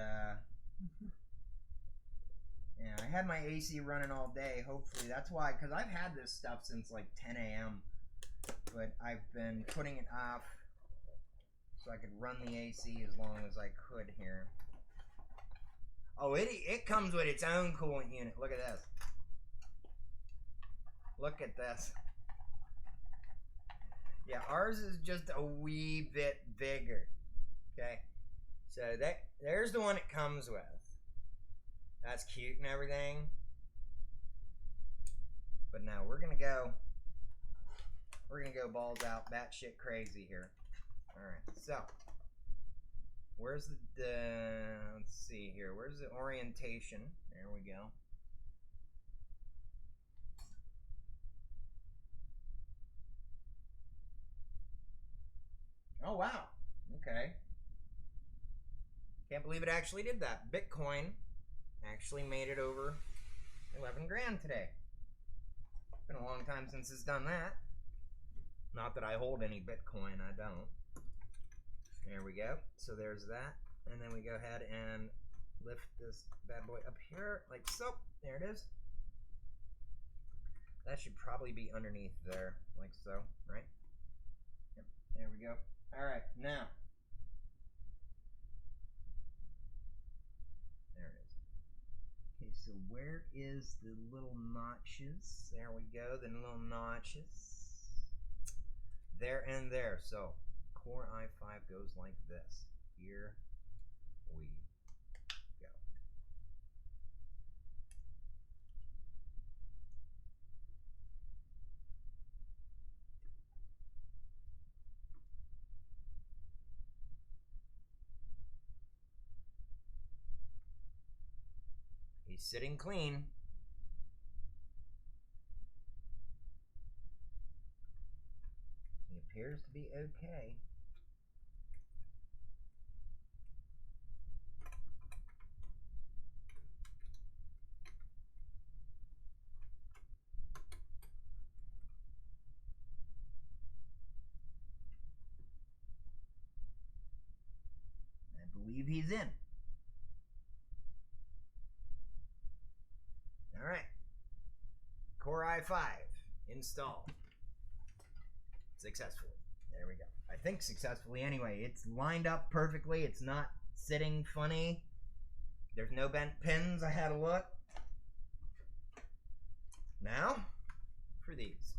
yeah, I had my AC running all day, hopefully. That's why, because I've had this stuff since like 10 a.m., but I've been putting it off so I could run the AC as long as I could here. Oh, it comes with its own coolant unit. Look at this. Look at this. Yeah, ours is just a wee bit bigger. Okay, so there's the one it comes with. That's cute and everything. But now we're gonna go balls out, batshit crazy here. All right, so where's the let's see here. Where's the orientation? There we go. Oh wow. Okay. Can't believe it actually did that. Bitcoin actually made it over 11 grand today. It's been a long time since it's done that. Not that I hold any Bitcoin, I don't. There we go. So there's that. And then we go ahead and lift this bad boy up here like so. There it is. That should probably be underneath there like so, right? Yep. There we go. All right, now. There it is. Okay, so where is the little notches? There we go, the little notches. There and there. So Core i5 goes like this. Here we go. He's sitting clean. He appears to be okay. I believe he's in. All right. Core i5 installed successfully. There we go. I think successfully anyway. It's lined up perfectly. It's not sitting funny. There's no bent pins. I had a look. Now, for these.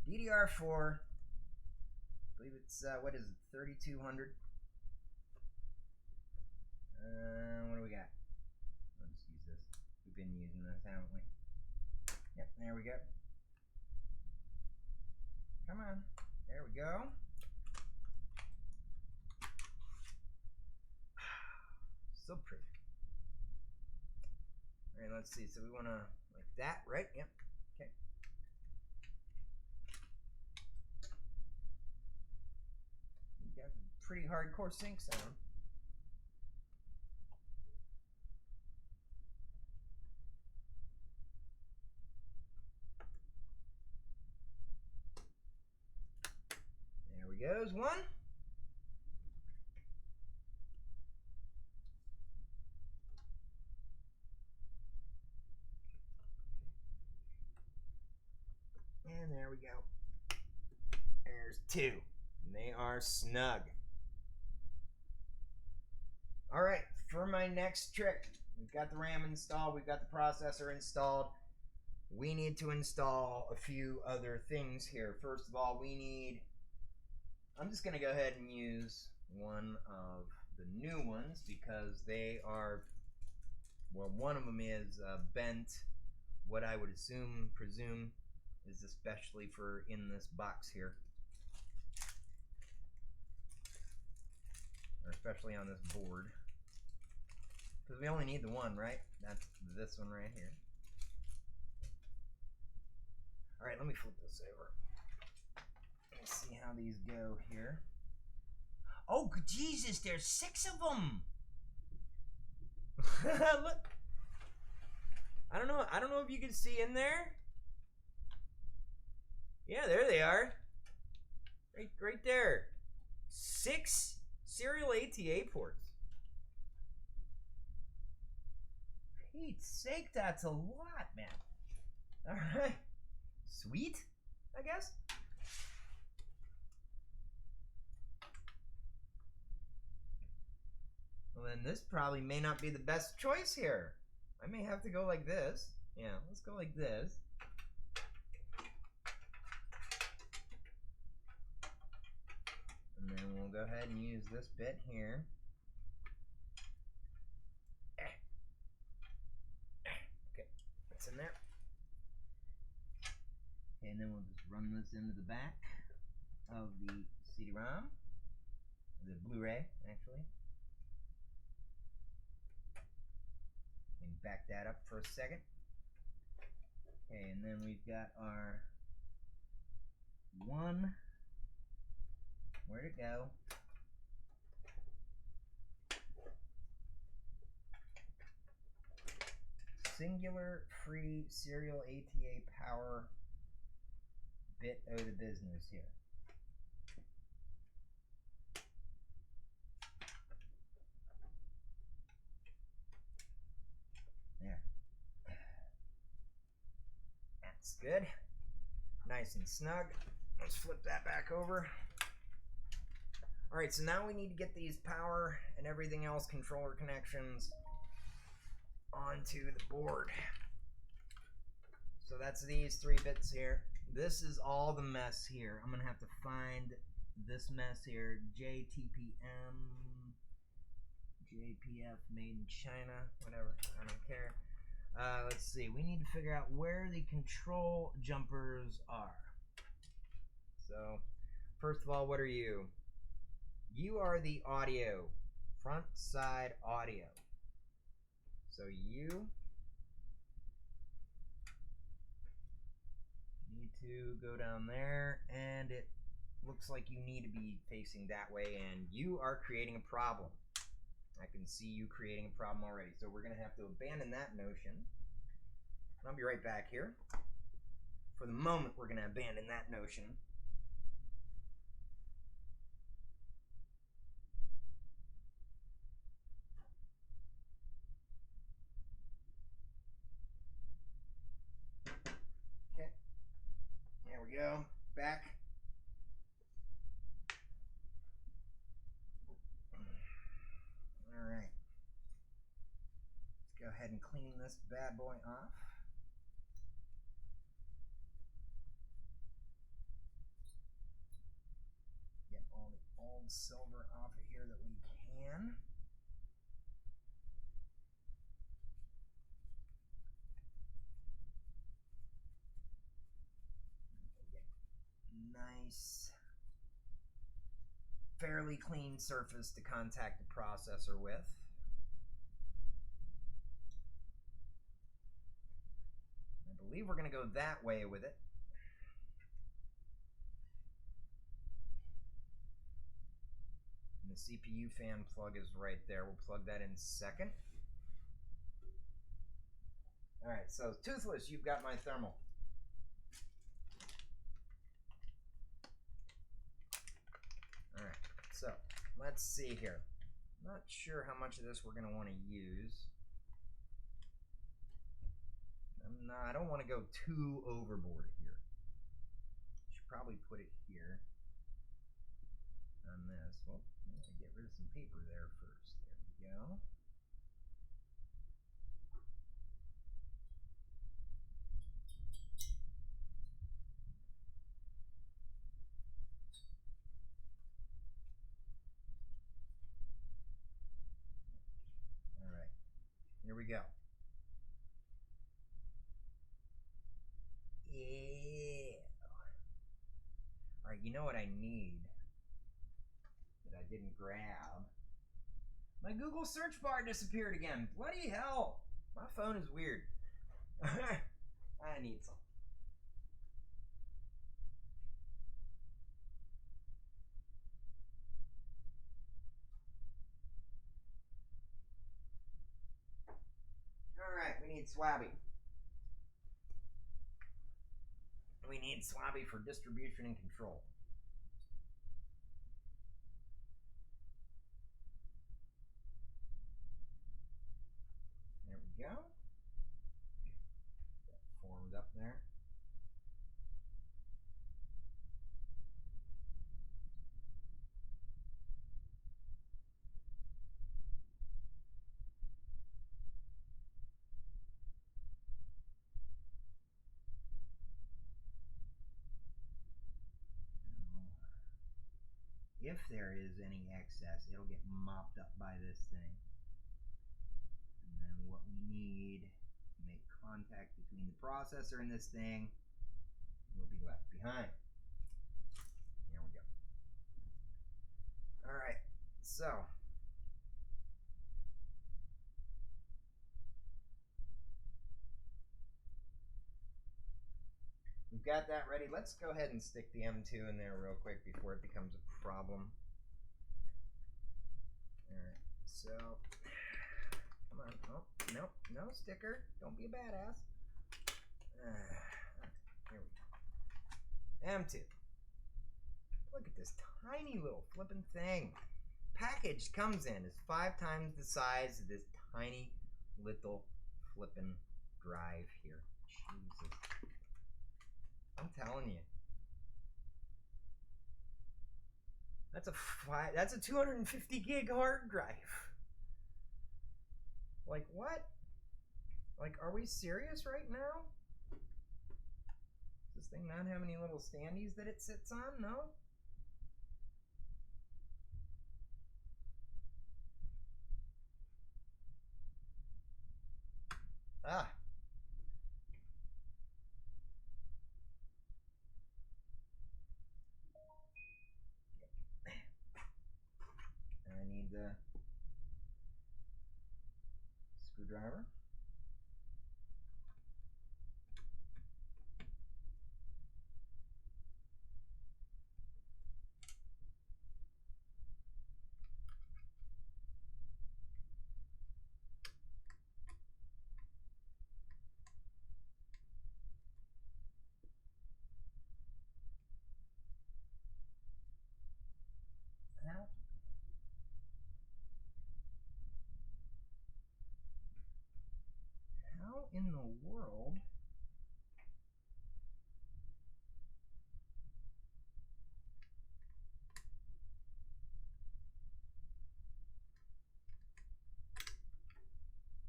DDR4. I believe it's, what is it, 3200? What do we got? Let's use this. We've been using this, haven't we? Yep, there we go. Come on. There we go. So pretty. All right, let's see. So we want to, like that, right? Yep. Okay. You got a pretty hardcore sync sound. Goes one. And there we go. There's two. And they are snug. All right, for my next trick, we've got the RAM installed, we've got the processor installed. We need to install a few other things here. First of all, we need, I'm just going to go ahead and use one of the new ones because they are, well, one of them is bent. What I would presume is especially for in this box here, or especially on this board, Because we only need the one, right? That's this one right here. Alright, let me flip this over. Let's see how these go here. Oh, Jesus, there's 6 of them! Look. I don't know if you can see in there. Yeah, there they are. Right there. 6 serial ATA ports. For Pete's sake, that's a lot, man. Alright. Sweet, I guess. Well, then this probably may not be the best choice here. I may have to go like this. Yeah, let's go like this. And then we'll go ahead and use this bit here. Okay, that's in there. Okay, and then we'll just run this into the back of the CD-ROM. The Blu-ray, actually. And back that up for a second. Okay, and then we've got our one. Where'd it go? Singular free serial ATA power bit of the business here. There. That's good. Nice and snug. Let's flip that back over. Alright, so now we need to get these power and everything else controller connections onto the board. So that's these 3 bits here. This is all the mess here. I'm gonna have to find this mess here. JTPM, JPF, made in China, whatever, I don't care. Let's see, we need to figure out where the control jumpers are. So, first of all, what are you? You are the audio, front side audio. So you need to go down there, and it looks like you need to be facing that way, and you are creating a problem. I can see you creating a problem already. So we're going to have to abandon that notion. And I'll be right back here. For the moment, we're going to abandon that notion. Okay. There we go. Back. All right. Let's go ahead and clean this bad boy off. Get all the old silver off of here that we can. Nice, fairly clean surface to contact the processor with. I believe we're going to go that way with it. And the CPU fan plug is right there. We'll plug that in second. Alright, so Toothless, you've got my thermal. Alright, so let's see here. Not sure how much of this we're going to want to use. I don't want to go too overboard here. Should probably put it here on this. Well, I'm going to get rid of some paper there first. There we go. All right, here we go. Yeah. Alright, you know what I need that I didn't grab? My My Google search bar disappeared again. Bloody hell. My phone is weird. I need some. Alright, we need Swabby. We need Swabby for distribution and control. There we go. That formed up there. If there is any excess, it'll get mopped up by this thing. And then what we need to make contact between the processor and this thing will be left behind. There we go. All right, so we've got that ready. Let's go ahead and stick the M2 in there real quick before it becomes a problem. All right, so come on. Oh, no, no sticker. Don't be a badass. Here we go. M2. Look at this tiny little flippin' thing. Package comes in is 5 times the size of this tiny little flippin' drive here. Jesus. I'm telling you. That's a 250 gig hard drive. Like what? Like, are we serious right now? Does this thing not have any little standees that it sits on? No? Ah. I need the screwdriver. How in the world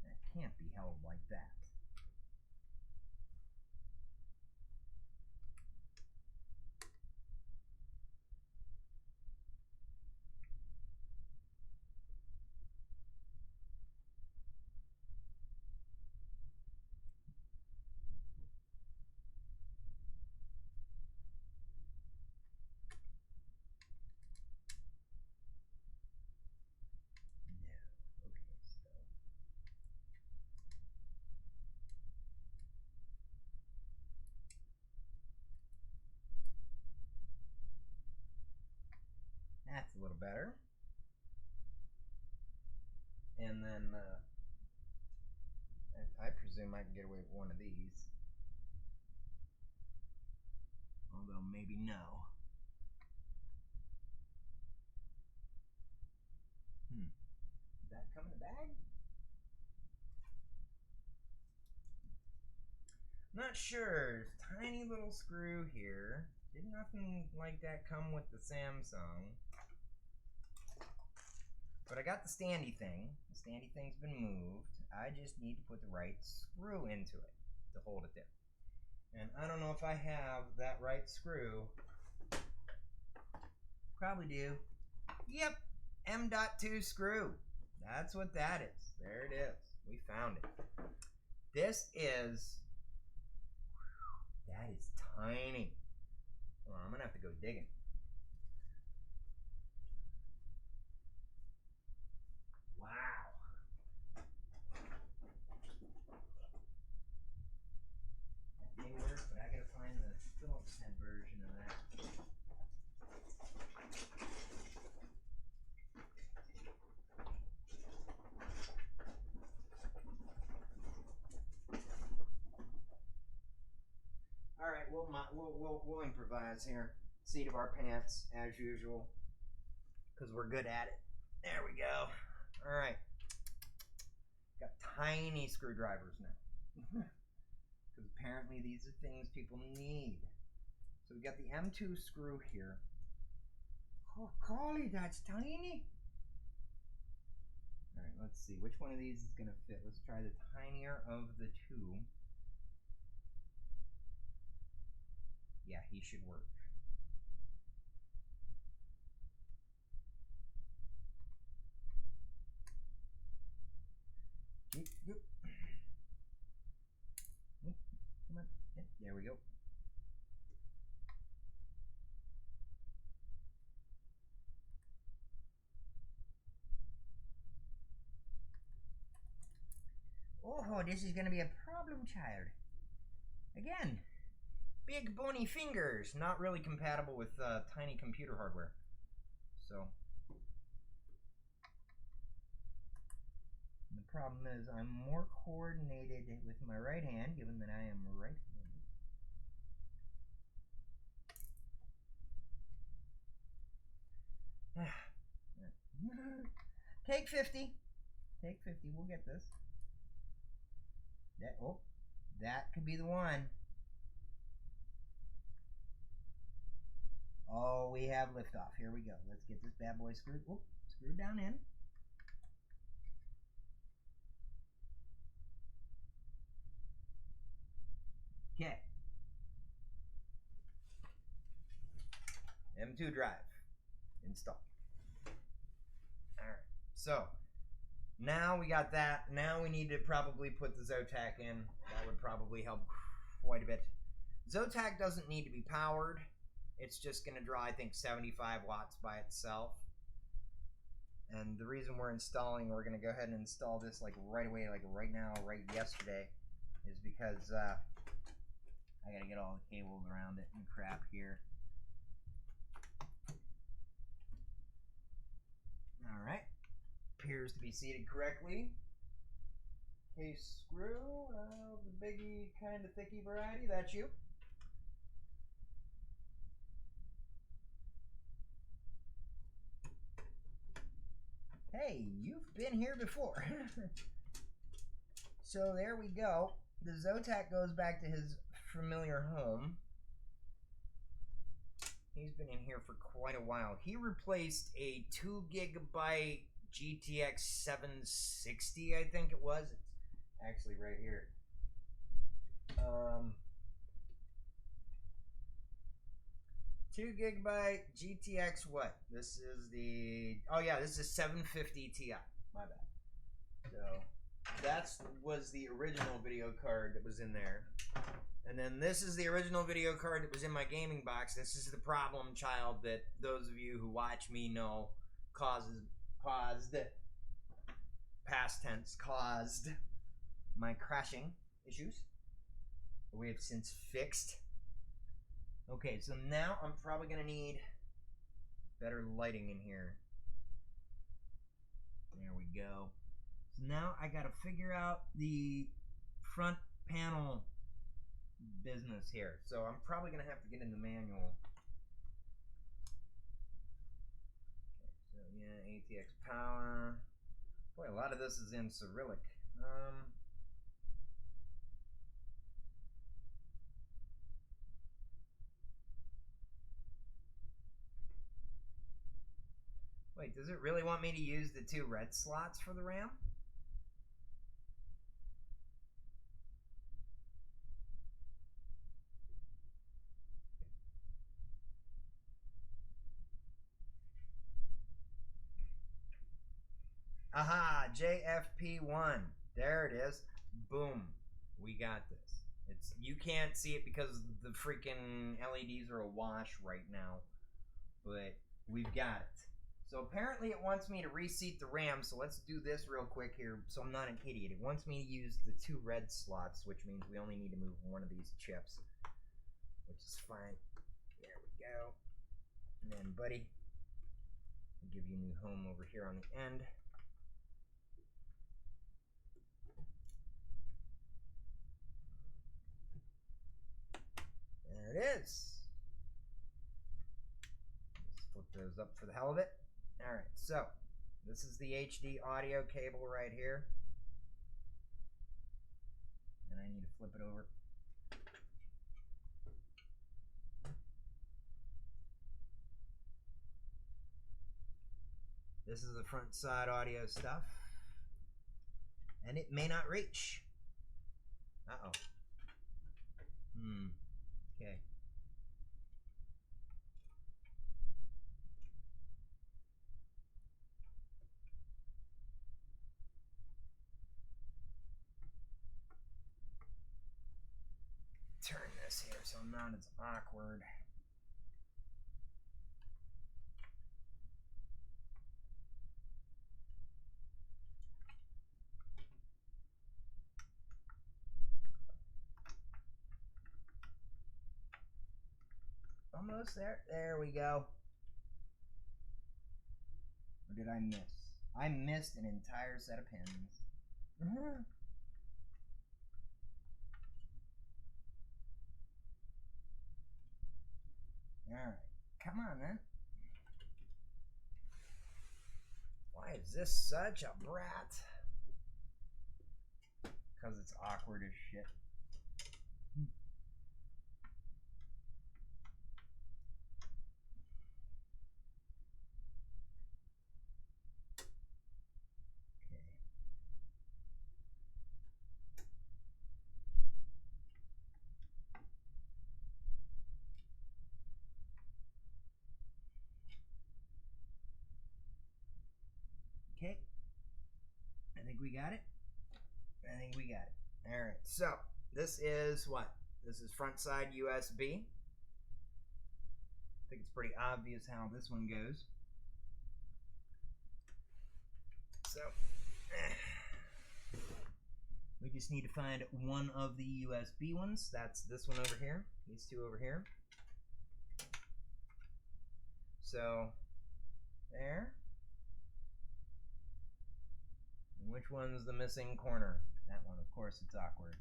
that can't be held like that? That's a little better. And then I presume I can get away with one of these. Although maybe no. Did that come in the bag? Not sure. Tiny little screw here. Did nothing like that come with the Samsung. But I got the standy thing. The standy thing's been moved. I just need to put the right screw into it to hold it there. And I don't know if I have that right screw. Probably do. Yep, M.2 screw. That's what that is. There it is. We found it. This is... That is tiny. Well, I'm going to have to go digging. Wow. We'll improvise here. Seat of our pants, as usual. Because we're good at it. There we go. Alright. Got tiny screwdrivers now. Because apparently these are things people need. So we got the M2 screw here. Oh, golly, that's tiny. Alright, let's see. Which one of these is going to fit? Let's try the tinier of the two. Yeah, he should work. Yep. Come on. Yep, there we go. Oh, this is going to be a problem child. Again, big bony fingers. Not really compatible with tiny computer hardware. So, the problem is I'm more coordinated with my right hand, given that I am right-handed. Take 50. Take 50. We'll get this. That could be the one. Oh, we have liftoff. Here we go. Let's get this bad boy screwed. Screwed down in. Okay. M2 drive. Install. Alright. So, now we got that. Now we need to probably put the Zotac in. That would probably help quite a bit. Zotac doesn't need to be powered. It's just going to draw, I think, 75 watts by itself. And the reason we're going to go ahead and install this like right away, like right now, right yesterday, is because I got to get all the cables around it and crap here. Alright. Appears to be seated correctly. Case screw, the biggie kind of thicky variety, that's you. Hey, you've been here before. So there we go. The Zotac goes back to his familiar home. He's been in here for quite a while. He replaced a 2 gigabyte GTX 760, I think it was. It's actually right here. 2 gigabyte GTX what? This is the, oh yeah, this is 750 Ti. My bad. So that was the original video card that was in there. And then this is the original video card that was in my gaming box. This is the problem child that those of you who watch me know caused past tense caused my crashing issues that we have since fixed. Okay, so now I'm probably gonna need better lighting in here. There we go. So now I gotta figure out the front panel business here. So I'm probably gonna have to get in the manual. Okay, so yeah, ATX power. Boy, a lot of this is in Cyrillic. Wait, does it really want me to use the 2 red slots for the RAM? Aha, JFP1. There it is. Boom. We got this. You can't see it because the freaking LEDs are awash right now. But we've got it. So apparently it wants me to reseat the RAM, so let's do this real quick here so I'm not an idiot. It wants me to use the 2 red slots, which means we only need to move one of these chips, which is fine. There we go. And then, buddy, I'll give you a new home over here on the end. There it is. those up for the hell of it. Alright, so this is the HD audio cable right here. And I need to flip it over. This is the front side audio stuff. And it may not reach. Uh-oh. Okay. Turn this here so I'm not as awkward. Almost there. There we go. Or did I miss? I missed an entire set of pins. Alright. Come on, then. Why is this such a brat? Because it's awkward as shit. Okay. I think we got it. I think we got it. Alright, so this is what? This is front side USB. I think it's pretty obvious how this one goes. So, we just need to find one of the USB ones. That's this one over here. These two over here. So, there. And which one's the missing corner? That one, of course, it's awkward.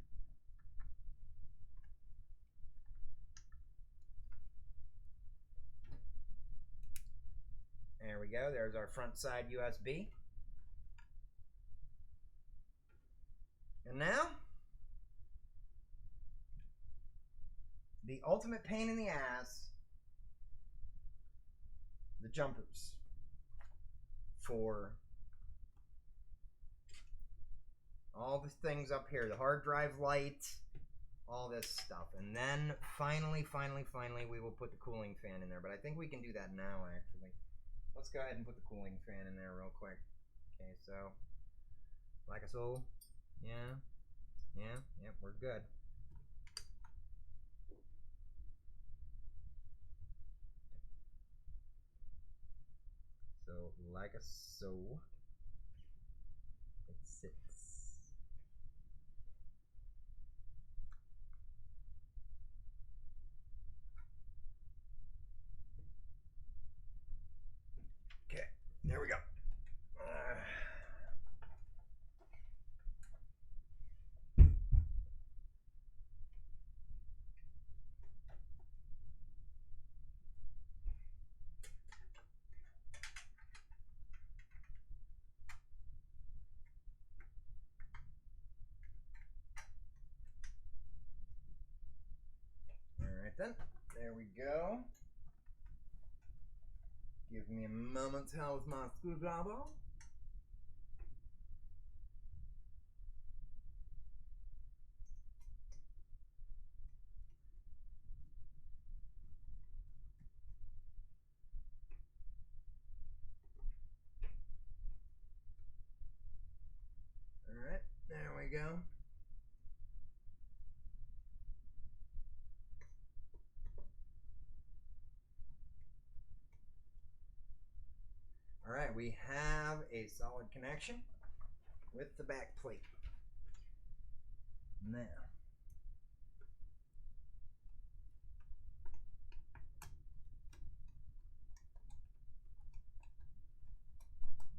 There we go. There's our front side USB. And now, the ultimate pain in the ass, the jumpers for all the things up here, the hard drive light, all this stuff. And then finally, we will put the cooling fan in there. But I think we can do that now, actually. Let's go ahead and put the cooling fan in there real quick. Okay, so, like so. Yeah, yep, we're good. So, like so. It sits. Okay, there we go. Alright then, there we go. Give me a moment to with my screwdriver. Alright, there we go. Alright, we have a solid connection with the back plate. Now,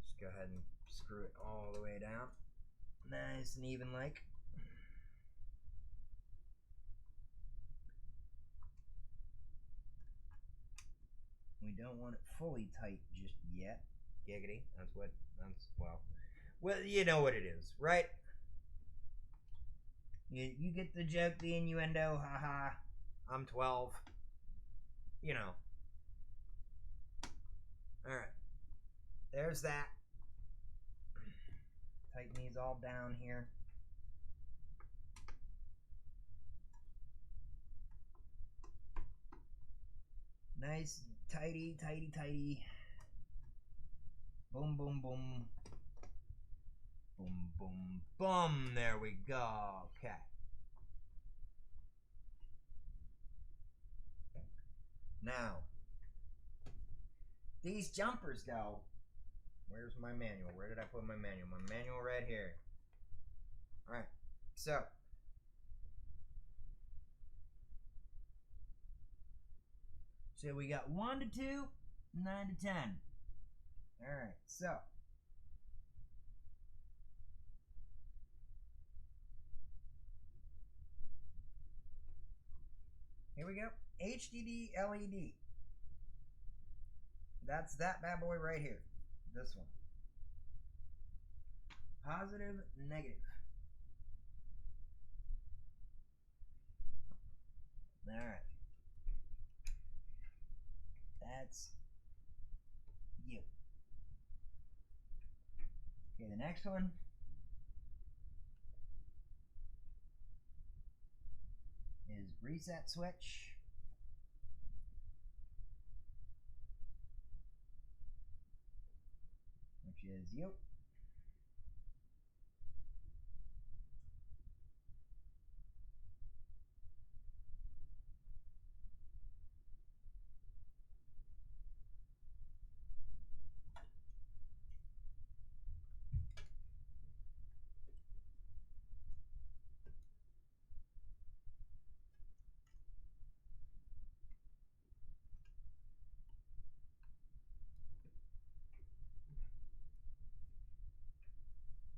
just go ahead and screw it all the way down. Nice and even like. We don't want it fully tight just yet. Giggity. Well, you know what it is, right? You get the joke, the innuendo, haha. I'm 12. You know. Alright. There's that. Tighten these all down here. Nice, tighty, tighty, tighty. Boom, boom, boom. Boom, boom, boom. There we go. Okay. Now, these jumpers go. Where's my manual? Where did I put my manual? My manual right here. Alright, so. So we got 1 to 2, 9 to 10. Alright, so. Here we go. HDD LED. That's that bad boy right here. This one. Positive, negative. Alright. That's you. Okay, the next one. Is reset switch. Which is you.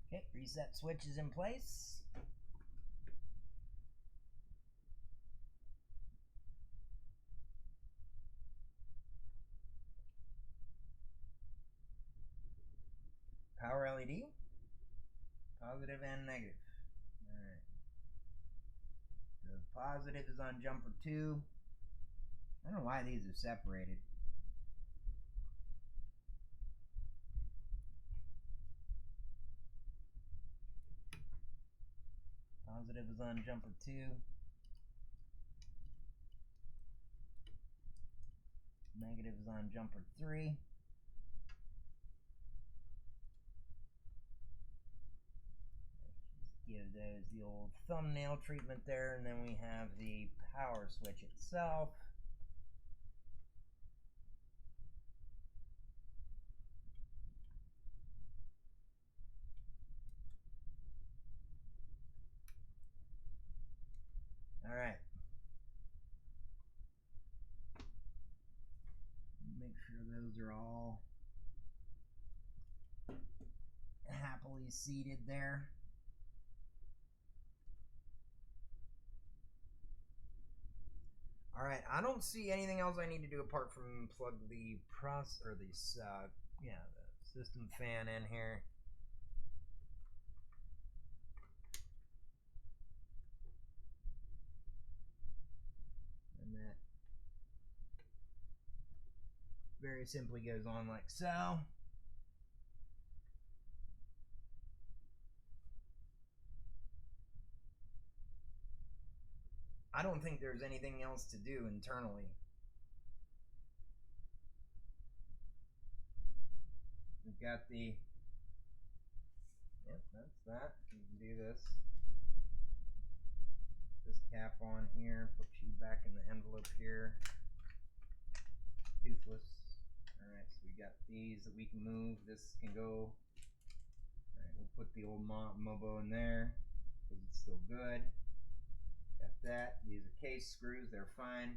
Okay, reset switch is in place. Power LED. Positive and negative. Alright. The positive is on jumper 2. I don't know why these are separated. Positive is on jumper 2. Negative is on jumper 3. Just give those the old thumbnail treatment there, and then we have the power switch itself. Alright. Make sure those are all happily seated there. Alright, I don't see anything else I need to do apart from plug the the system fan in here. And that very simply goes on like so. I don't think there's anything else to do internally. We've got the, yep, that's that. You can do this. This cap on here, put you back in the envelope here. Toothless. Alright, so we got these that we can move. This can go. Alright, we'll put the old Mobo in there because it's still good. Got that. These are case screws. They're fine.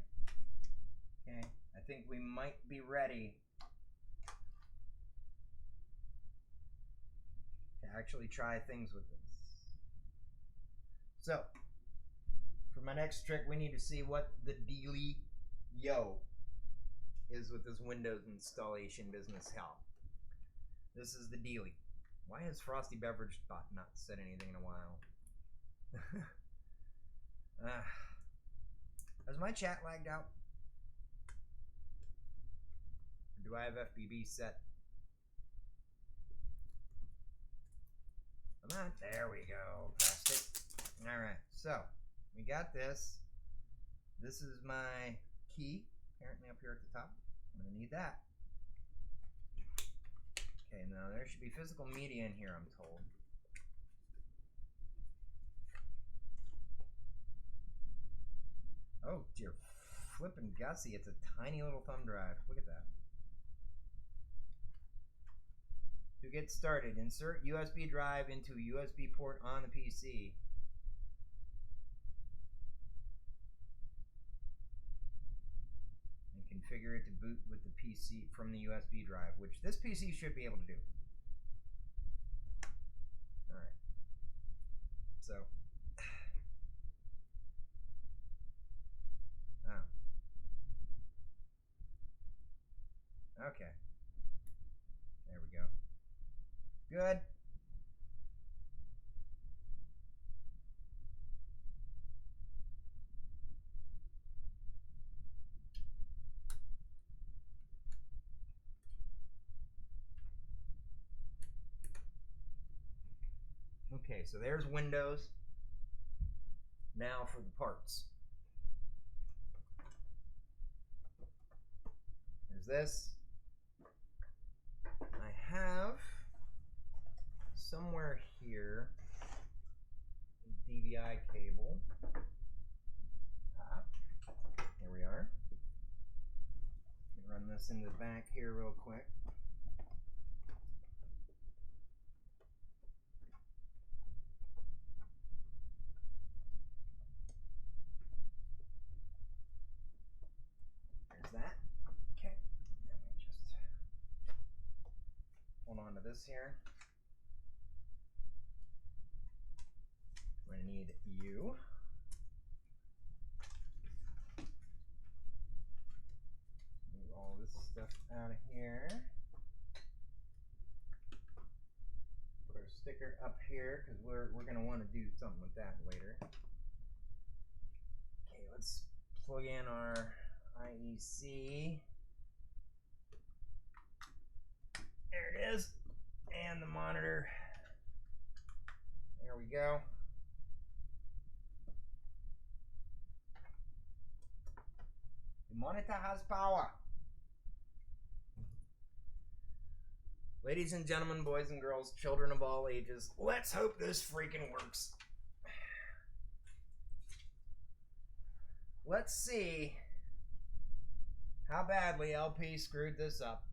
Okay. I think we might be ready to actually try things with this. So, for my next trick, we need to see what the dealie yo. is with this Windows installation business hell. This is the dealie. Why has Frosty Beverage Bot not said anything in a while? Has my chat lagged out? Or do I have FBB set? Come on. There we go. Pressed it. Alright, so we got this. This is my key, apparently up here at the top. I'm going to need that. Okay, now there should be physical media in here, I'm told. Oh, dear flippin' gutsy. It's a tiny little thumb drive. Look at that. To get started, insert USB drive into a USB port on the PC. And configure it to boot with the PC from the USB drive, which this PC should be able to do. Alright. So. Oh. Okay. There we go. Good. Okay, so there's Windows. Now for the parts. There's this. I have somewhere here a DVI cable. Here we are. Run this into the back here real quick. There's that. Okay. Let me just hold on to this here. We're going to need you. Move all this stuff out of here. Put our sticker up here because we're going to want to do something with that later. Okay, let's plug in our IEC. There it is. And the monitor. There we go. The monitor has power. Ladies and gentlemen, boys and girls, children of all ages, let's hope this freaking works. Let's see how badly LP screwed this up.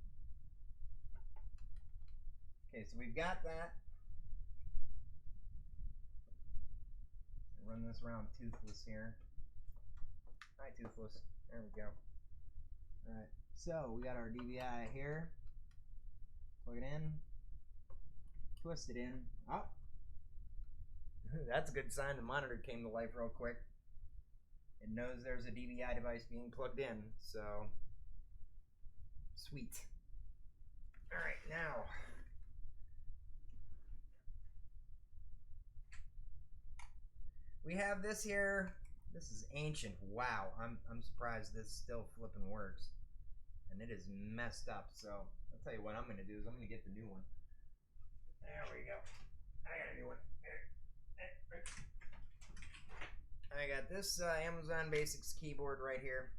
Okay, so we've got that. Run this around Toothless here. Hi, Toothless. There we go. Alright, so we got our DVI here. Plug it in. Twist it in. Oh! That's a good sign the monitor came to life real quick. It knows there's a DVI device being plugged in, so sweet. Alright, now we have this here. This is ancient. Wow, I'm surprised this still flipping works. And it is messed up, so I'll tell you what I'm going to do is I'm going to get the new one. There we go. I got a new one. I got this Amazon Basics keyboard right here.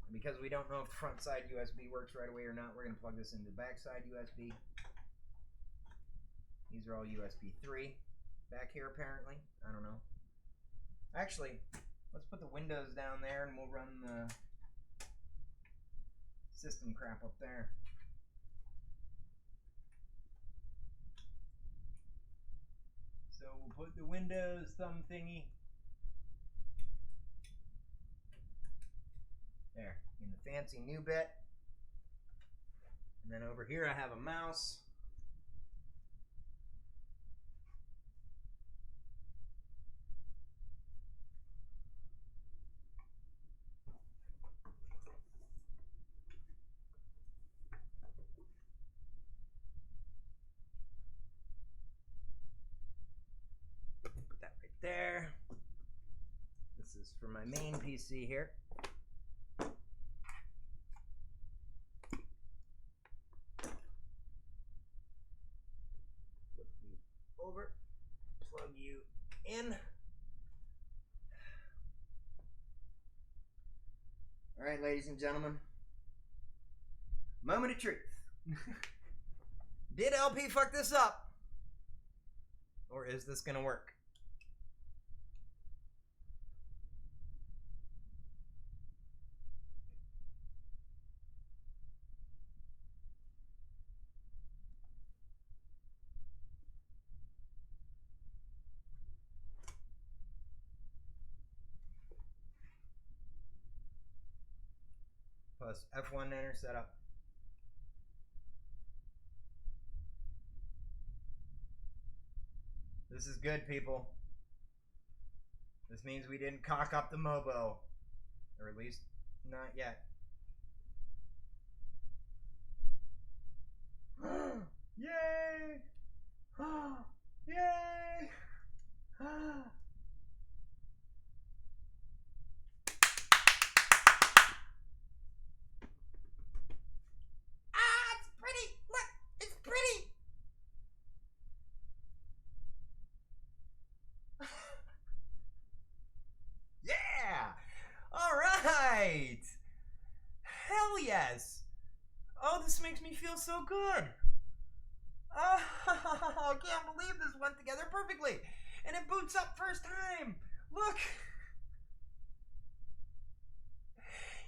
And because we don't know if the front side USB works right away or not, we're going to plug this into the back side USB. These are all USB 3 back here apparently. I don't know. Actually, let's put the Windows down there and we'll run the system crap up there. So we'll put the Windows thumb thingy there in the fancy new bit. And then over here I have a mouse. is for my main PC here. Flip you over, plug you in. All right, ladies and gentlemen. Moment of truth. Did LP fuck this up? Or is this gonna work? Plus F1 enter setup. This is good, people. This means we didn't cock up the Mobo. Or at least, not yet. Yay! Yay! It's pretty! Look! It's pretty! Yeah! Alright! Hell yes! Oh, this makes me feel so good! Oh, I can't believe this went together perfectly! And it boots up first time! Look!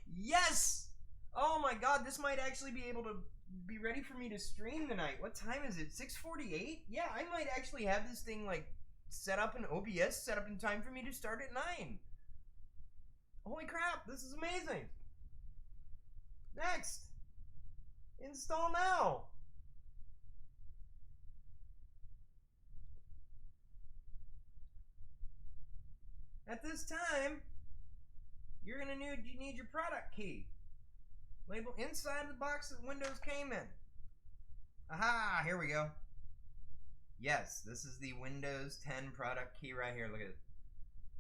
Yes! Oh my god, this might actually be able to be ready for me to stream tonight. What time is it? 6:48? Yeah, I might actually have this thing like set up in OBS, set up in time for me to start at 9. Holy crap, this is amazing. Next. Install now. At this time, you're gonna need your product key. Label inside the box that Windows came in. Aha, here we go. Yes, this is the Windows 10 product key right here. Look at it.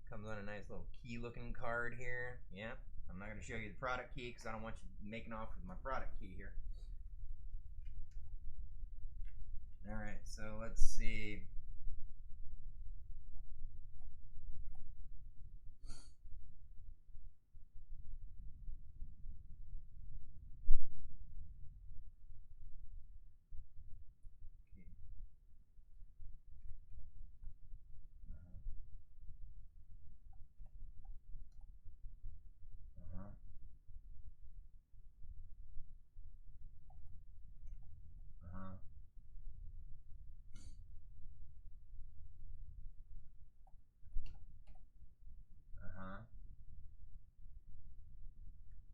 Comes on a nice little key looking card here. Yeah, I'm not going to show you the product key because I don't want you making off with my product key here. Alright, so let's see.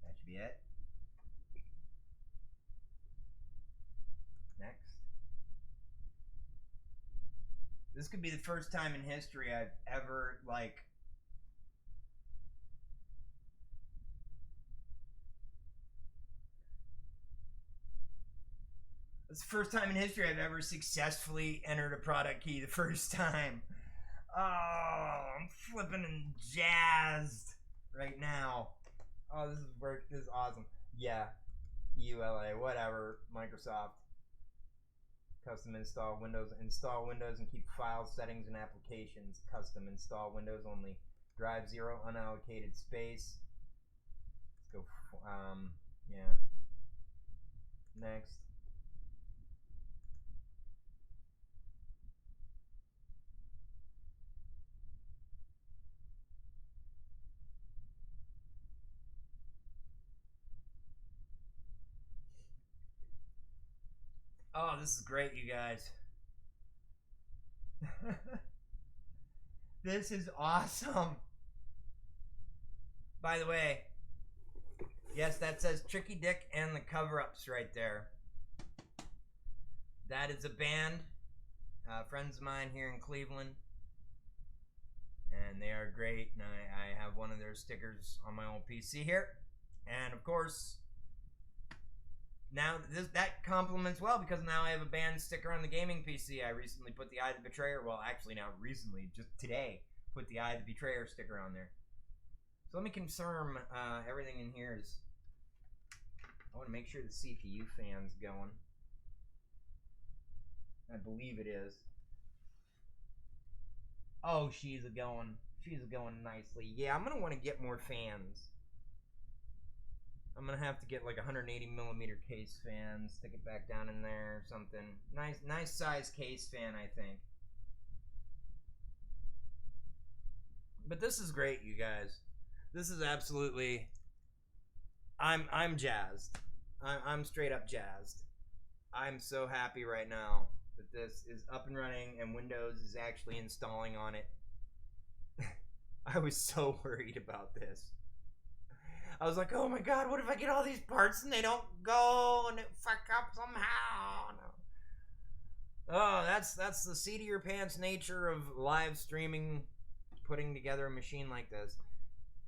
That should be it. Next. This could be the first time in history I've ever, like, it's the first time in history I've ever successfully entered a product key the first time. Oh, I'm flipping and jazzed right now. Oh, this is awesome. Yeah, EULA, whatever, Microsoft. Custom install Windows and keep file settings and applications. Custom install Windows only. Drive 0 unallocated space. Let's go, yeah. Next. Oh, this is great, you guys. This is awesome. By the way, yes, that says Tricky Dick and the cover-ups right there. That is a band, friends of mine here in Cleveland. And they are great, and I have one of their stickers on my old PC here. And of course, now that complements well because now I have a band sticker on the gaming PC. I recently put the Eye of the Betrayer, well actually now recently, just today, put the Eye of the Betrayer sticker on there. So let me confirm everything in here is. I want to make sure the CPU fan's going. I believe it is. Oh, she's going. She's going nicely. Yeah, I'm gonna want to get more fans. I'm gonna have to get like 180 millimeter case fan, stick it back down in there or something. Nice size case fan, I think. But this is great, you guys. This is absolutely. I'm jazzed. I'm straight up jazzed. I'm so happy right now that this is up and running and Windows is actually installing on it. I was so worried about this. I was like, oh my god, what if I get all these parts and they don't go and it fuck up somehow? No. Oh, that's the seat of your pants nature of live streaming, putting together a machine like this.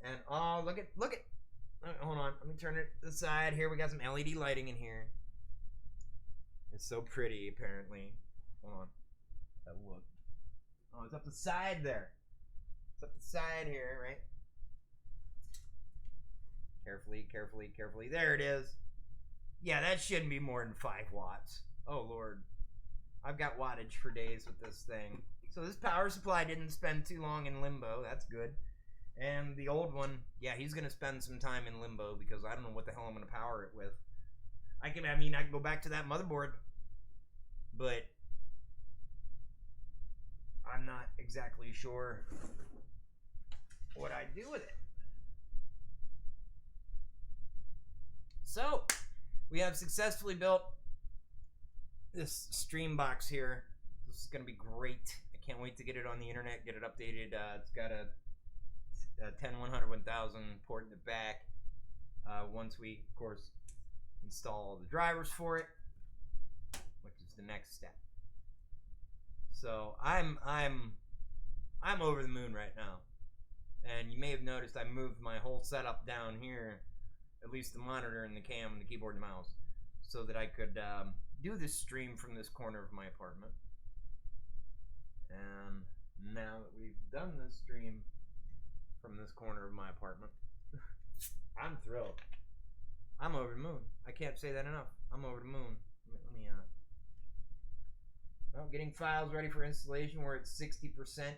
And oh, look at hold on, let me turn it to the side here. We got some LED lighting in here. It's so pretty, apparently. Hold on. That look. Oh, it's up the side there. It's up the side here, right? Carefully. There it is. Yeah, that shouldn't be more than 5 watts. Oh, Lord. I've got wattage for days with this thing. So this power supply didn't spend too long in limbo. That's good. And the old one, yeah, he's going to spend some time in limbo because I don't know what the hell I'm going to power it with. I can go back to that motherboard, but I'm not exactly sure what I do with it. So, we have successfully built this stream box here. This is going to be great. I can't wait to get it on the internet, get it updated. It's got a 10-100-1000 port in the back. Once we, of course, install the drivers for it, which is the next step. So I'm over the moon right now. And you may have noticed I moved my whole setup down here, at least the monitor and the cam and the keyboard and the mouse, so that I could do this stream from this corner of my apartment. And now that we've done this stream from this corner of my apartment, I'm thrilled. I'm over the moon. I can't say that enough. I'm over the moon. Let me well, getting files ready for installation. We're at 60%.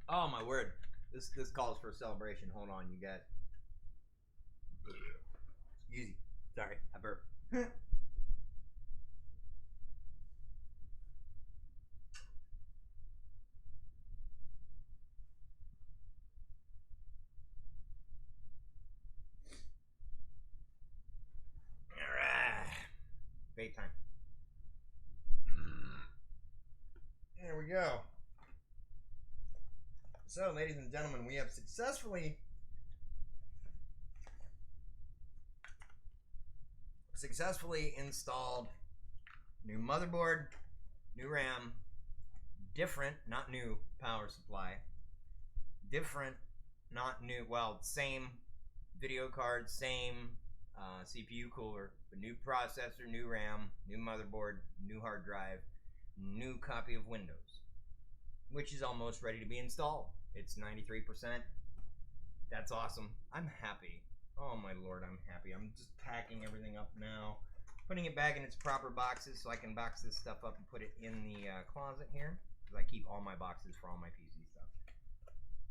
Oh my word. This calls for a celebration. Hold on, you guys. Easy. Sorry, I burped. Vape time. There we go. So, ladies and gentlemen, we have successfully installed new motherboard, new RAM, different, not new, power supply, different, not new, well, same video card, same CPU cooler, but new processor, new RAM, new motherboard, new hard drive, new copy of Windows, which is almost ready to be installed. It's 93%. That's awesome. I'm happy. Oh my lord, I'm happy. I'm just packing everything up now, putting it back in its proper boxes so I can box this stuff up and put it in the closet here, because I keep all my boxes for all my PC stuff.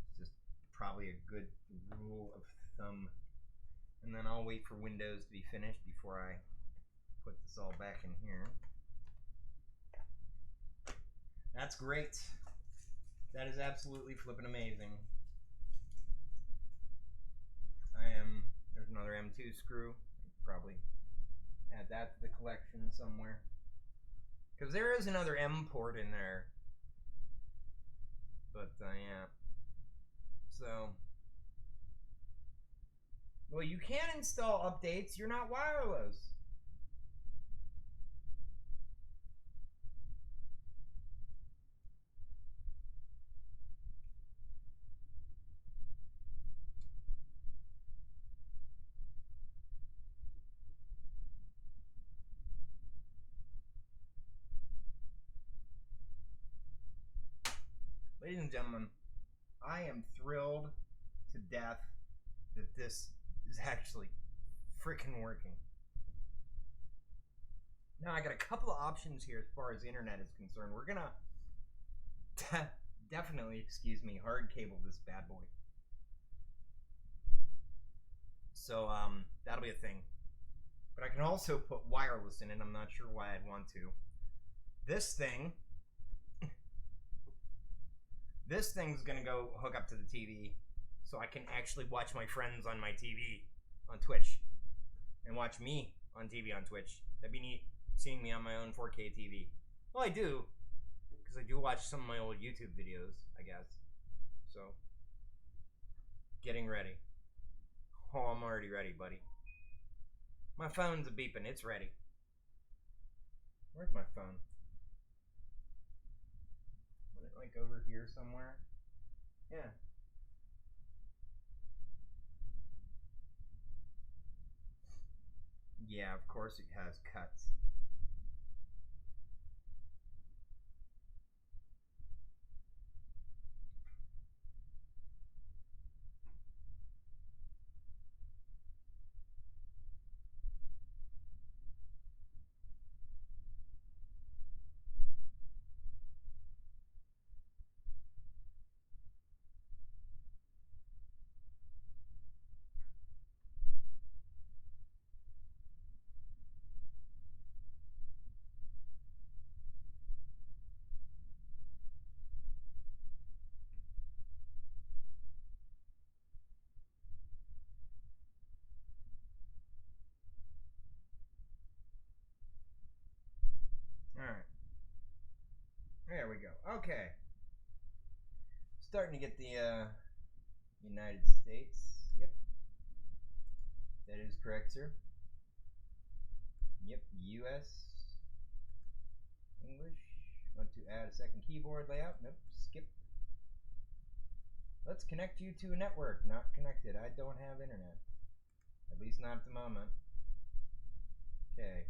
It's just probably a good rule of thumb. And then I'll wait for Windows to be finished before I put this all back in here. That's great. That is absolutely flippin' amazing. There's another M2 screw. Probably add that to the collection somewhere. Because there is another M port in there. But, yeah. So. Well, you can install updates. You're not wireless. Ladies and gentlemen, I am thrilled to death that this is actually freaking working. Now I got a couple of options here as far as internet is concerned. We're gonna definitely, excuse me, hard cable this bad boy. So that'll be a thing. But I can also put wireless in it. I'm not sure why I'd want to. This thing's gonna go hook up to the TV, so I can actually watch my friends on my TV on Twitch, and watch me on TV on Twitch. That'd be neat, seeing me on my own 4K TV. Well, I do, because I do watch some of my old YouTube videos, I guess. So, getting ready. Oh, I'm already ready, buddy. My phone's a beeping. It's ready. Where's my phone? Was it like over here somewhere? Yeah. Yeah, of course it has cuts. Alright. There we go. Okay. Starting to get the United States. Yep. That is correct, sir. Yep. US. English. Want to add a second keyboard layout? Nope. Skip. Let's connect you to a network. Not connected. I don't have internet. At least not at the moment. Okay.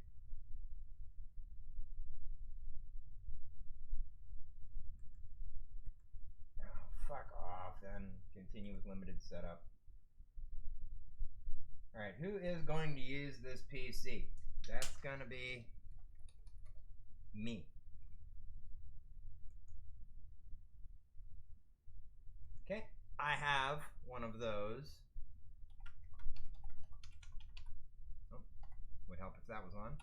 Oh, fuck off then. Continue with limited setup. Alright, who is going to use this PC? That's gonna be me. Okay, I have one of those. Oh, would help if that was on.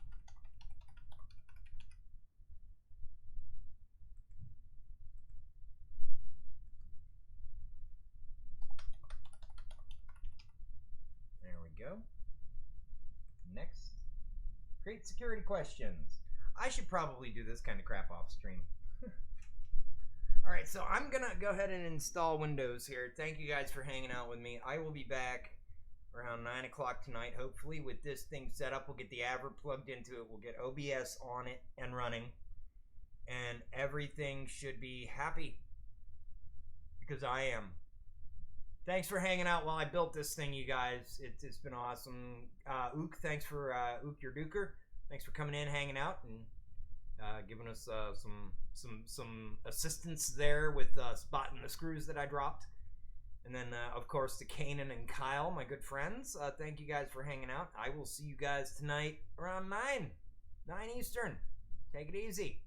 There we go. Next. Create security questions. I should probably do this kind of crap off stream. Alright, so I'm gonna go ahead and install Windows here. Thank you guys for hanging out with me. I will be back around 9 o'clock tonight, hopefully, with this thing set up. We'll get the Avid plugged into it. We'll get OBS on it and running. And everything should be happy. Because I am. Thanks for hanging out while I built this thing, you guys. It's been awesome. Ook, thanks for Ook your Duker. Thanks for coming in, hanging out, and giving us some assistance there with spotting the screws that I dropped. And then, of course, to Kanan and Kyle, my good friends. Thank you guys for hanging out. I will see you guys tonight around 9 Eastern. Take it easy.